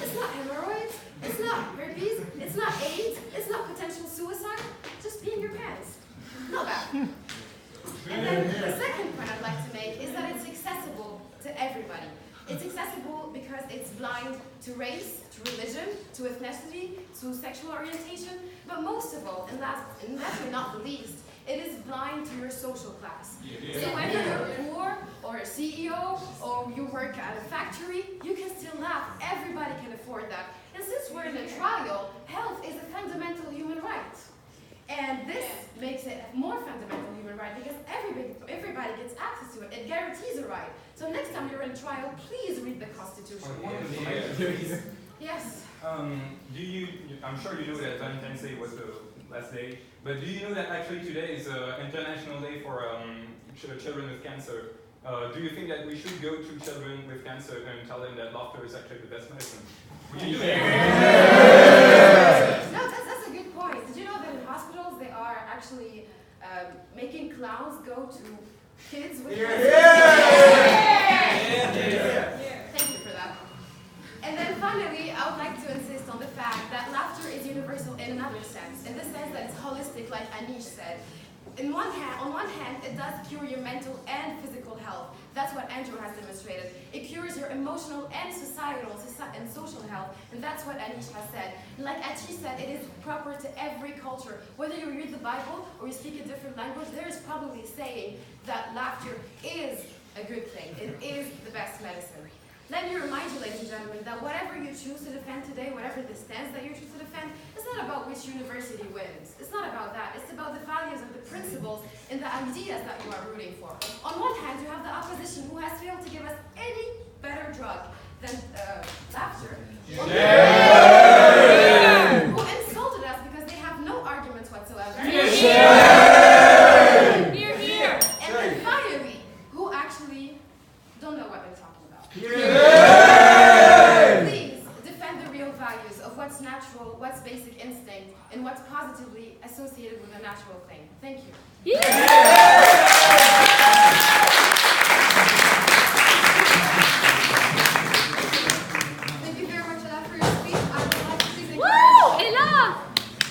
It's not hemorrhoids, it's not herpes, it's not AIDS, it's not potential suicide. Just pee in your pants. Not bad. And then the second point I'd like to make is that it's accessible to everybody. It's accessible because it's blind to race, to religion, to ethnicity, to sexual orientation, but most of all, and last but not the least, it is blind to your social class. So whether you're poor, or a CEO, or you work at a factory, you can still laugh. Everybody can afford that. And since we're in a trial, health is a fundamental human right. And this makes it a more fundamental human right because everybody gets access to it. It guarantees a right. So next time you're in a trial, please read the Constitution. Yes. I'm sure you know that Valentine's Day was the last day, but do you know that actually today is International Day for children with cancer? Do you think that we should go to children with cancer and tell them that laughter is actually the best medicine? Would you do it? No, that's a good point. Did you know that in hospitals they are actually making clowns go to kids with cancer? Thank you for that. And then finally, I would like to insist on the fact that laughter is universal in another sense, in the sense that it's holistic, like Anish said. On one hand, it does cure your mental and physical health. That's what Andrew has demonstrated. It cures your emotional and societal and social health, and that's what Anish has said. Like Anish said, it is proper to every culture. Whether you read the Bible or you speak a different language, there is probably saying that laughter is a good thing. It is the best medicine. Let me remind you, ladies and gentlemen, that whatever you choose to defend today, whatever the stance that you choose to defend, it's not about which university wins. It's not about that. It's about the values and the principles and the ideas that you are rooting for. On one hand, you have the opposition who has failed to give us any better drug than laughter. Who insulted us because they have no arguments whatsoever. And then finally, who actually don't know what they're talking about. Please defend the real values of what's natural people what's basic instinct and what's positively associated with a natural thing. Thank you. Thank you very much, Ella, for your speech.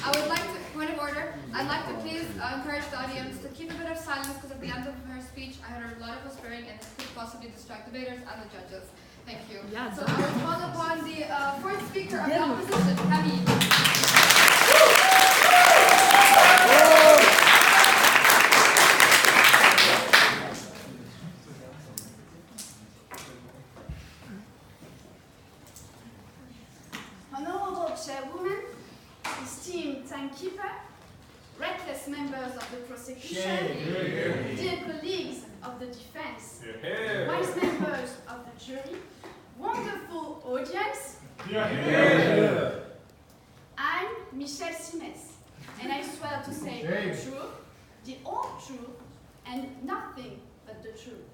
I would like to please point of order. I'd like to please encourage the audience to keep a bit of silence because at the end of her speech, I heard a lot of whispering and it could possibly distract debaters and the judges. Thank you. So I will call upon the fourth speaker of the opposition, Camille. Honorable Chairwoman, esteemed timekeeper, reckless members of the prosecution, dear colleagues of the defense, wise members of the jury, wonderful audience, I'm Michel Simès, and I swear to say the truth, the whole truth, and nothing but the truth.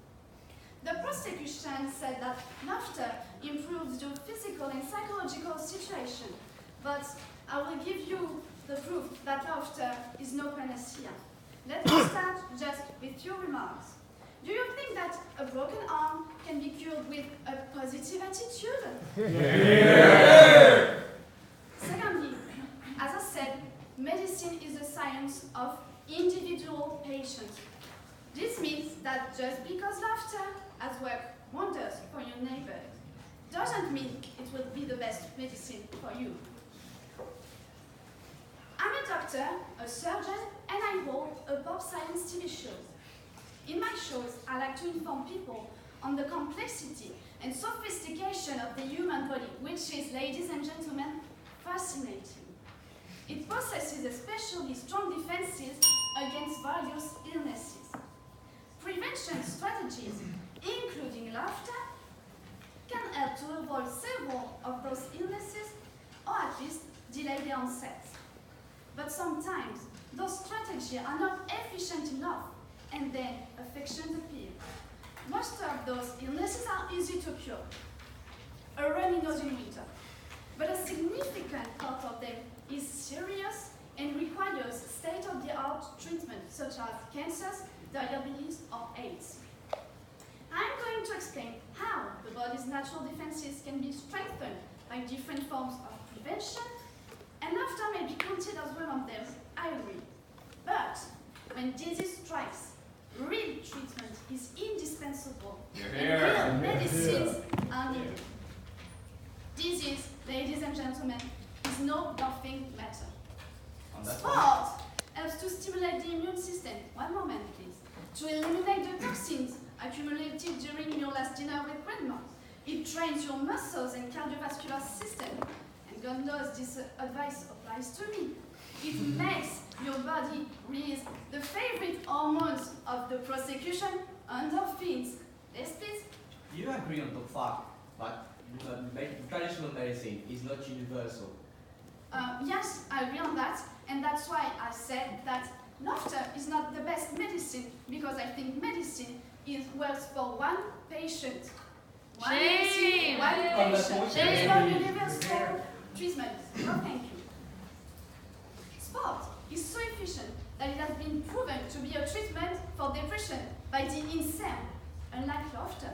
The prosecution said that laughter improves your physical and psychological situation, but I will give you the proof that laughter is no panacea. Let me start just with few remarks. Do you think that a broken arm can be cured with a positive attitude? Secondly, as I said, medicine is the science of individual patients. This means that just because laughter has worked wonders for your neighbor doesn't mean it will be the best medicine for you. I'm a doctor, a surgeon, and I hold a pop science TV show. In my shows, I like to inform people on the complexity and sophistication of the human body, which is, ladies and gentlemen, fascinating. It possesses especially strong defenses against various illnesses. Prevention strategies, including laughter, can help to avoid several of those illnesses, or at least delay their onset. But sometimes, those strategies are not efficient enough, and then affections appear. Most of those illnesses are easy to cure. A runny nose in winter. But a significant part of them is serious and requires state-of-the-art treatment, such as cancers, diabetes, or AIDS. I'm going to explain how the body's natural defenses can be strengthened by different forms of prevention, and laughter may be counted as one of them, I agree. But when disease strikes, real treatment is indispensable, and real medicines are needed. Disease, ladies and gentlemen, is no laughing matter. Sport helps to stimulate the immune system. One moment, please. To eliminate the toxins accumulated during your last dinner with grandma. It trains your muscles and cardiovascular system. And God knows this advice applies to me. It makes your body release the favorite hormones of the prosecution, endorphins. Yes, please? Do you agree on the fact that traditional medicine is not universal? Yes, I agree on that, and that's why I said that laughter is not the best medicine, because I think medicine is works for one patient. One medicine, one patient. There is no universal treatment. Oh, thank you. Sport is so efficient that it has been proven to be a treatment for depression by the INSERM, unlike laughter.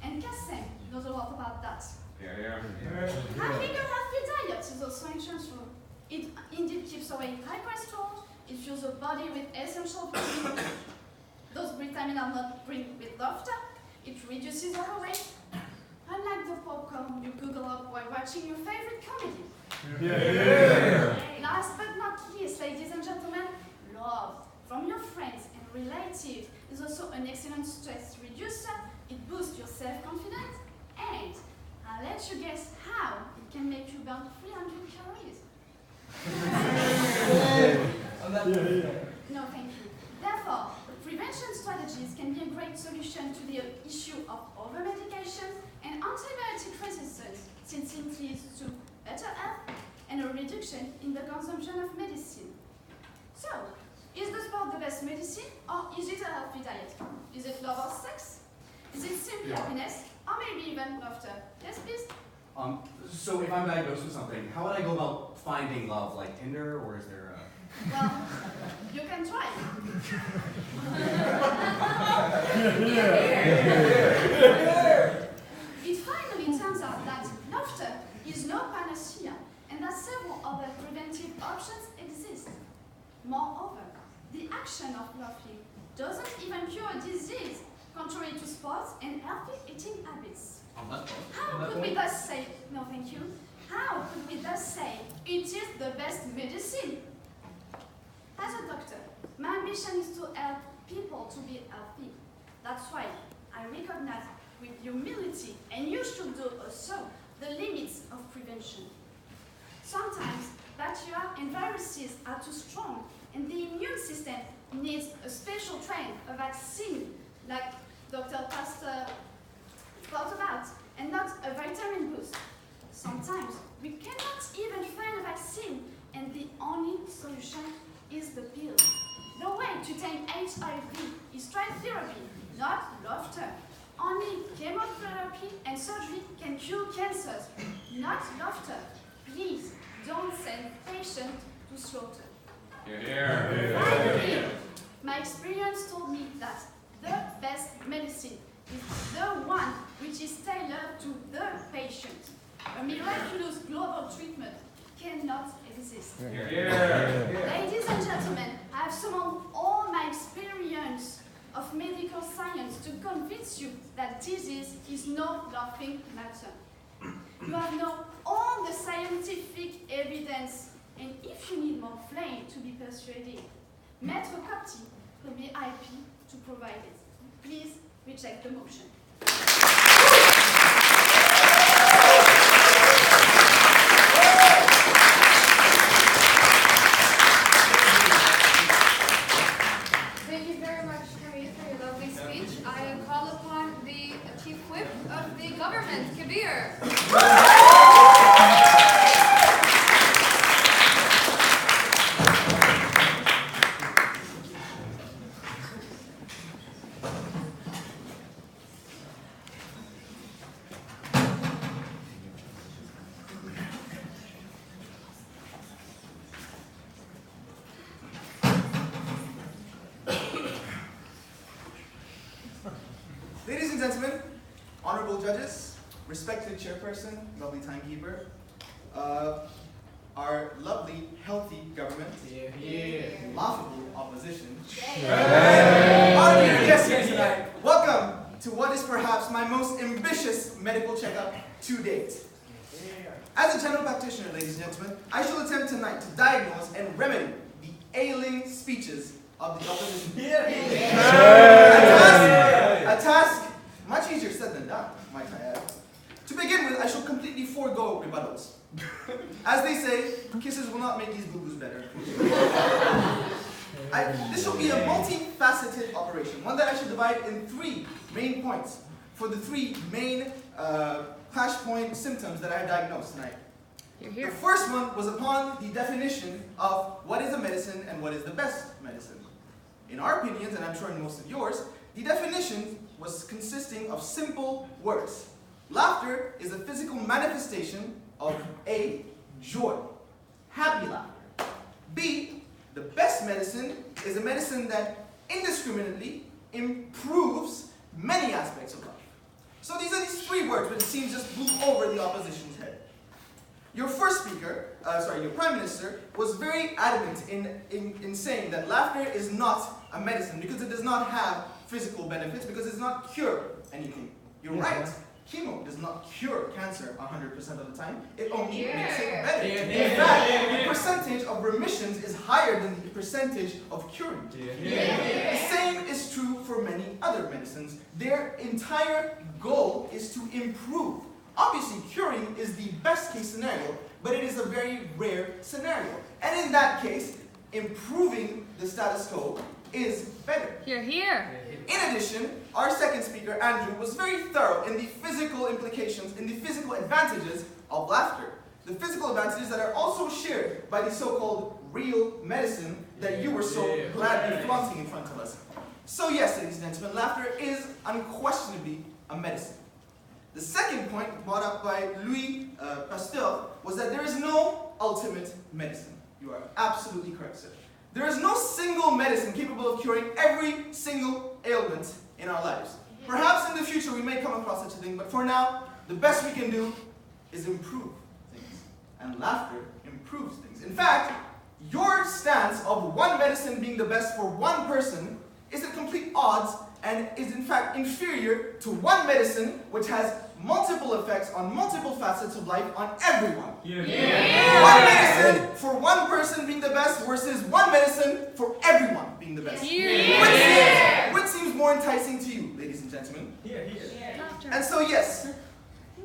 And Kassem knows a lot about that. Having a healthy diet is also essential. It indeed keeps away high cholesterol, it fuels the body with essential vitamins. Those vitamins are not bring with laughter, it reduces overweight. Unlike the popcorn you Google up while watching your favorite comedy. Last but not least, ladies and gentlemen, love from your friends and relatives is also an excellent stress reducer. It boosts your self-confidence, and I'll let you guess how it can make you burn 300 calories. No, thank you. Therefore, prevention strategies can be a great solution to the issue of over-medication and antibiotic resistance, since it leads to better health and a reduction in the consumption of medicine. So, is the sport the best medicine, or is it a healthy diet? Is it love or sex? Is it simply happiness, or maybe even laughter? Yes, please? So if I'm diagnosed with something, how would I go about finding love? Like Tinder, or is there a... Well, you can try. It finally turns out that laughter is no panacea and that several other preventive options exist. Moreover, the action of laughing doesn't even cure a disease, contrary to sports and healthy eating habits. How could we thus say, no thank you, how could we thus say it is the best medicine? As a doctor, my ambition is to help people to be healthy. That's why I recognize with humility, and you should do also, the limits of prevention. Sometimes bacteria and viruses are too strong, and the immune system needs a special train, a vaccine, like Dr. Pasteur thought about, and not a vitamin boost. Sometimes we cannot even find a vaccine, and the only solution is the pill. The way to tame HIV is therapy, not laughter. Only chemotherapy and surgery can cure cancers, not laughter. Please don't send patients to slaughter. Finally, my experience told me that the best medicine is the one which is tailored to the patient. A miraculous global treatment cannot exist. Ladies and gentlemen, I have summoned all my experience of medical science to convince you that disease is no laughing matter. You have now all the scientific evidence, and if you need more flame to be persuaded, Maître Copti will be happy to provide it. Please reject the motion. Thank you very much, Camille, for your lovely speech. I call upon the Chief Whip of the government, Kabir. Ladies and gentlemen, honorable judges, respected chairperson, lovely timekeeper, our lovely, healthy government, laughable opposition, our dear guests here tonight, welcome to what is perhaps my most ambitious medical checkup to date. As a general practitioner, ladies and gentlemen, I shall attempt tonight to diagnose and remedy the ailing speeches of the opposition. A task much easier said than done, might I add. To begin with, I shall completely forego rebuttals. As they say, kisses will not make these boo-boos better. This shall be a multifaceted operation, one that I shall divide in 3 main points for the 3 main clash point symptoms that I have diagnosed tonight. The first one was upon the definition of what is a medicine and what is the best medicine. In our opinions, and I'm sure in most of yours, the definition was consisting of simple words. Laughter is a physical manifestation of A, joy, happy laughter. B, the best medicine is a medicine that indiscriminately improves many aspects of life. So these are these 3 words which it seems just blew over the opposition's head. Your first speaker, your Prime Minister, was very adamant in saying that laughter is not a medicine because it does not have physical benefits, because it does not cure anything. You're right. Chemo does not cure cancer 100% of the time. It only makes it better. In fact, the percentage of remissions is higher than the percentage of curing. The same is true for many other medicines. Their entire goal is to improve. Obviously, curing is the best case scenario, but it is a very rare scenario. And in that case, improving the status quo is better. Hear, hear. In addition, our second speaker, Andrew, was very thorough in the physical implications, in the physical advantages of laughter. The physical advantages that are also shared by the so-called real medicine that you were so gladly flaunting in front of us. So yes, ladies and gentlemen, laughter is unquestionably a medicine. The second point brought up by Louis Pasteur was that there is no ultimate medicine. You are absolutely correct, sir. There is no single medicine capable of curing every single ailment in our lives. Perhaps in the future we may come across such a thing, but for now, the best we can do is improve things. And laughter improves things. In fact, your stance of one medicine being the best for one person is at complete odds and is in fact inferior to one medicine which has multiple effects on multiple facets of life on everyone. One medicine for one person being the best versus one medicine for everyone being the best. Which seems more enticing to you, ladies and gentlemen? And so yes,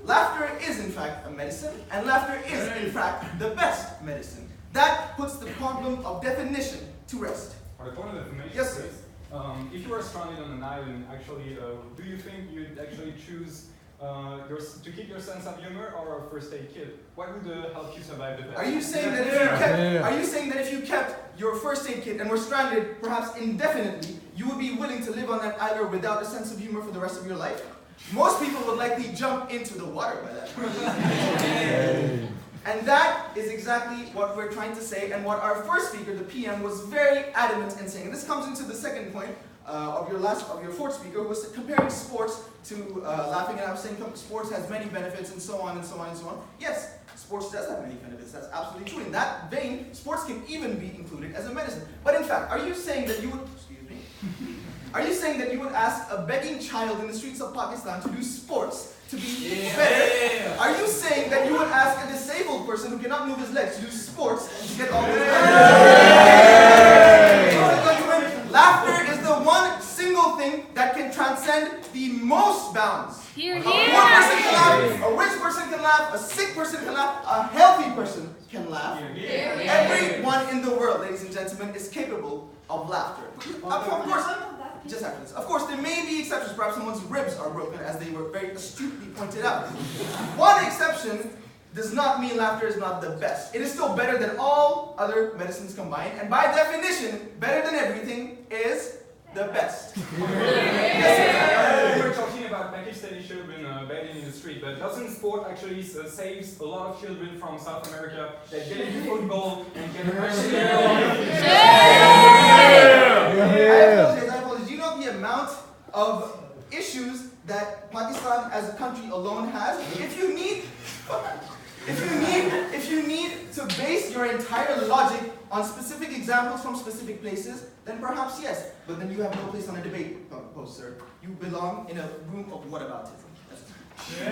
laughter is in fact a medicine, and laughter is in fact the best medicine. That puts the problem of definition to rest. For the point of information, yes, sir. If you were stranded on an island, actually, do you think you'd actually choose to keep your sense of humor or a first aid kit? What would help you survive the best? Are you saying that if you kept your first aid kit and were stranded, perhaps indefinitely, you would be willing to live on that island without a sense of humor for the rest of your life? Most people would likely jump into the water by that point. And that is exactly what we're trying to say, and what our first speaker, the PM, was very adamant in saying. And this comes into the second point of your fourth speaker, who was comparing sports to laughing. And I was saying sports has many benefits, and so on and so on and so on. Yes, sports does have many benefits. That's absolutely true. In that vein, sports can even be included as a medicine. But in fact, are you saying that you would? Excuse me. Are you saying that you would ask a begging child in the streets of Pakistan to do sports to be better? Are you saying that you would ask a disabled person who cannot move his legs to do sports to get all his Laughter is the one single thing that can transcend the most bounds. A poor person can laugh, a rich person can laugh, a sick person can laugh, a healthy person can laugh. Everyone in the world, ladies and gentlemen, is capable of laughter. Of course, just after this. Of course, there may be exceptions. Perhaps someone's ribs are broken, as they were very astutely pointed out. One exception does not mean laughter is not the best. It is still better than all other medicines combined, and by definition, better than everything is the best. We were talking about Pakistani children begging in the street, but doesn't sport actually saves a lot of children from South America that get into football and get I apologize. Do you know the amount of issues that Pakistan as a country alone has? If you need to base your entire logic on specific examples from specific places, then perhaps yes. But then you have no place on a debate post, sir. You belong in a room of whataboutism. And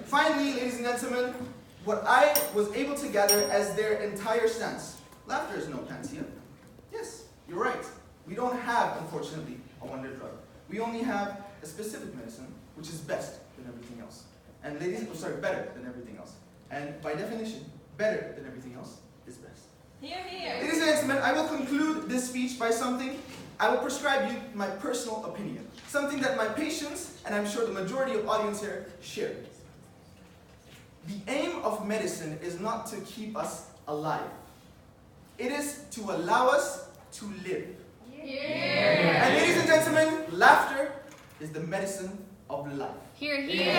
finally, ladies and gentlemen, what I was able to gather as their entire stance. Laughter is no panacea. Yes, you're right. We don't have, unfortunately, a wonder drug. We only have a specific medicine, which is best than everything else. And better than everything else. And by definition, better than everything else is best. Ladies and gentlemen, I will conclude this speech by something. I will prescribe you my personal opinion. Something that my patients, and I'm sure the majority of audience here, share. The aim of medicine is not to keep us alive. It is to allow us to live. And ladies and gentlemen, laughter is the medicine of life. Hear, hear.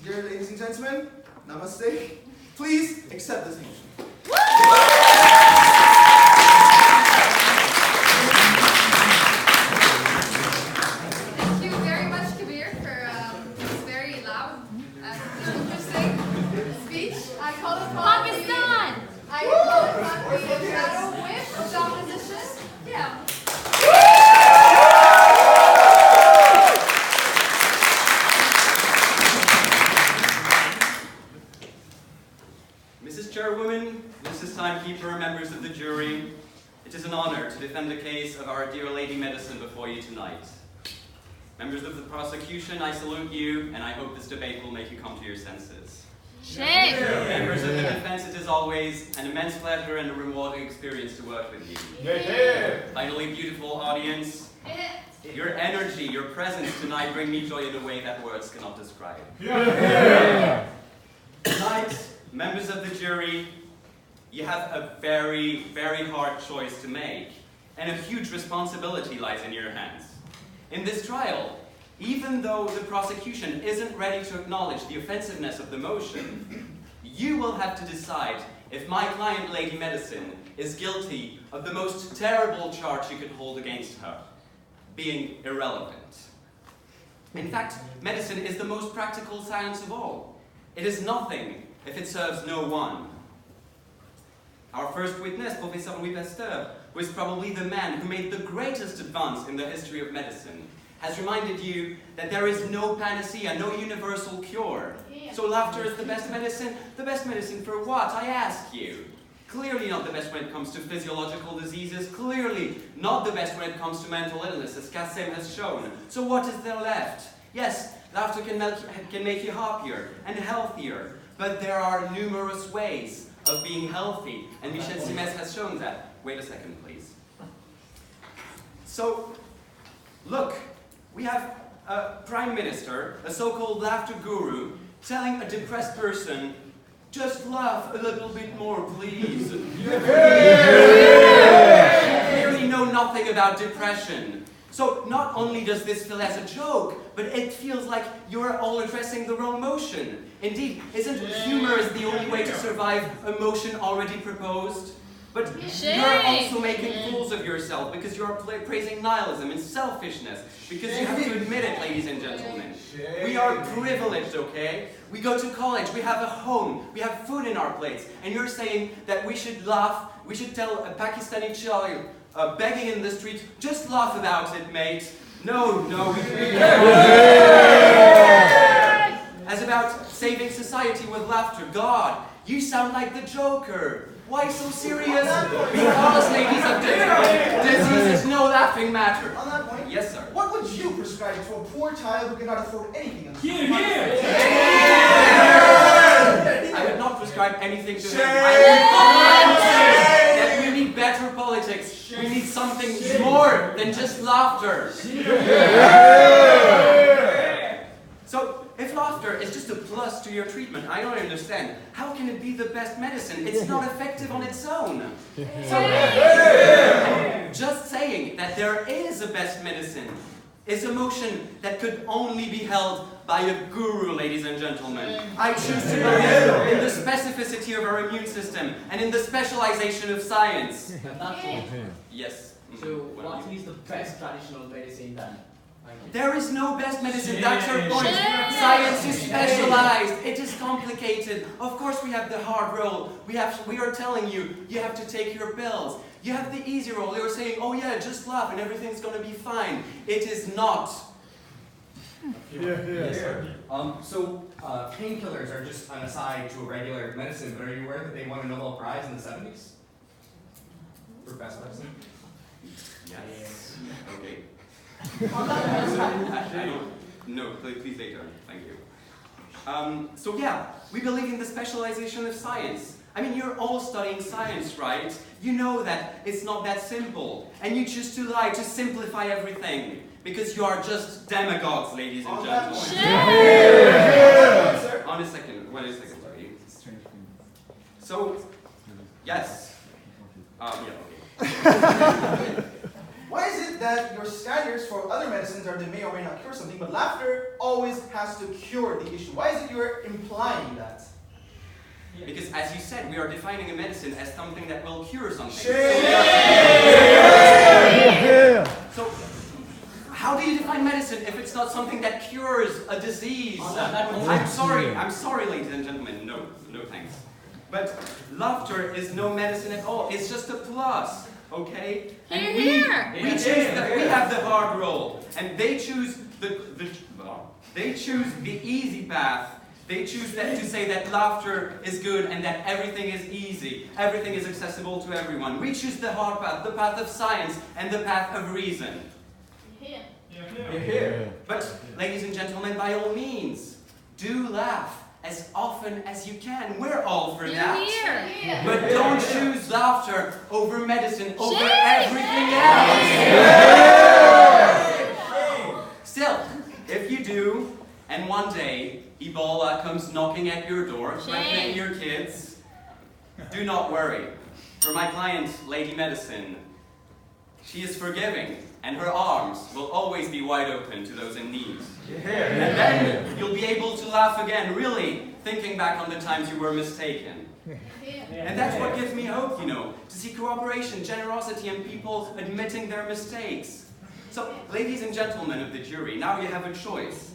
Dear ladies and gentlemen, namaste. Please accept this motion. Thank you very much, Kabir, for this very loud and interesting speech. I call it Pakistan! I call it the shadow whip of opposition. Yeah. Mrs. Chairwoman, Mrs. Timekeeper, members of the jury, it is an honor to defend the case of our dear Lady Medicine before you tonight. Members of the prosecution, I salute you, and I hope this debate will make you come to your senses. Shame. Members of the defense, it is always an immense pleasure and a rewarding experience to work with you. Finally, beautiful audience, your energy, your presence tonight bring me joy in a way that words cannot describe. Tonight, members of the jury, you have a very, very hard choice to make, and a huge responsibility lies in your hands. In this trial, even though the prosecution isn't ready to acknowledge the offensiveness of the motion, you will have to decide if my client, Lady Medicine, is guilty of the most terrible charge you could hold against her, being irrelevant. In fact, medicine is the most practical science of all. It is nothing if it serves no one. Our first witness, Professor Louis Pasteur, who is probably the man who made the greatest advance in the history of medicine, has reminded you that there is no panacea, no universal cure. So laughter is the best medicine? The best medicine for what, I ask you? Clearly not the best when it comes to physiological diseases, clearly not the best when it comes to mental illness, as Kassem has shown. So what is there left? Yes, laughter can make you happier and healthier, but there are numerous ways of being healthy, and Michel Simès has shown that. Wait a second, please. So, look, we have a prime minister, a so-called laughter guru, telling a depressed person, just laugh a little bit more, please. You clearly know nothing about depression. So not only does this feel as a joke, but it feels like you're all addressing the wrong motion. Indeed, isn't humor the only way to survive a motion already proposed? But you're also making fools of yourself because you're praising nihilism and selfishness. Because you have to admit it, ladies and gentlemen. We are privileged, okay? We go to college, we have a home, we have food in our plates. And you're saying that we should laugh, we should tell a Pakistani child begging in the street, just laugh about it, mate. No, we As about saving society with laughter, God, you sound like the Joker. Why so serious? Because, ladies and gentlemen, disease is no laughing matter. On that point, yes, sir. What would you prescribe to a poor child who cannot afford anything in this I would not prescribe anything to him. I would say that we need better politics. We need something more than just laughter. So, if laughter is just a plus to your treatment, I don't understand. How can it be the best medicine? It's not effective on its own. So, just saying that there is a best medicine is a motion that could only be held by a guru, ladies and gentlemen. I choose to believe in the specificity of our immune system and in the specialization of science. Yes. So, what is the best traditional medicine then? There is no best medicine, that's your point. Science is specialized, it is complicated. Of course we have the hard role. We are telling you, you have to take your pills. You have the easy role. You're saying, oh yeah, just laugh and everything's gonna be fine. It is not. Yes, sir. So painkillers are just an aside to a regular medicine, but are you aware that they won a Nobel Prize in the 70s? For best medicine? Yes. Okay. I don't. No, please later. Thank you. So yeah, we believe in the specialization of science. I mean, you're all studying science, right? You know that it's not that simple. And you choose to lie, to simplify everything. Because you are just demagogues, ladies and gentlemen. On a second, wait a second, sorry. So, yes. Yeah, okay. Why is it that your standards for other medicines are they may or may not cure something, but laughter always has to cure the issue? Why is it you're implying that? Because as you said, we are defining a medicine as something that will cure something. So, how do you define medicine if it's not something that cures a disease? I'm sorry, ladies and gentlemen, no thanks. But laughter is no medicine at all, it's just a plus. Okay? And we have the hard role, and they choose they choose the easy path. They choose to say that laughter is good and that everything is easy, everything is accessible to everyone. We choose the hard path, the path of science and the path of reason. But, ladies and gentlemen, by all means, do laugh as often as you can. We're all for that. But don't choose laughter over medicine, over everything else. Still, if you do, and one day Ebola comes knocking at your door, threatening your kids, do not worry. For my client, Lady Medicine, she is forgiving. and her arms will always be wide open to those in need. And then you'll be able to laugh again, really thinking back on the times you were mistaken. And that's what gives me hope, you know, to see cooperation, generosity, and people admitting their mistakes. So, ladies and gentlemen of the jury, now you have a choice.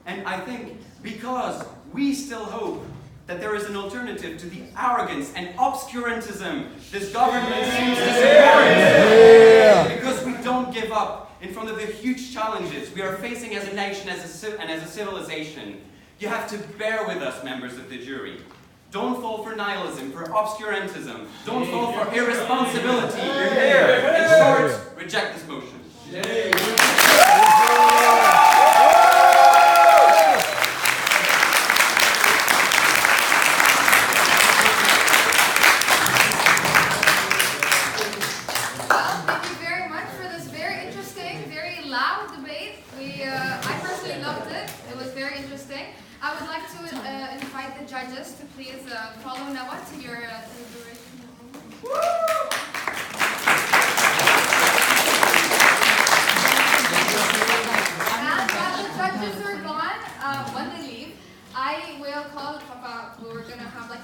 And I think because we still hope that there is an alternative to the arrogance and obscurantism this government seems to support, because we don't give up in front of the huge challenges we are facing as a nation and as a civilization. You have to bear with us, members of the jury. Don't fall for nihilism, for obscurantism. Don't fall for irresponsibility. In short, reject this motion. I would like to invite the judges to please follow Noah to your deliberation. And while the judges are gone, when they leave, I will call Papa. We're gonna have like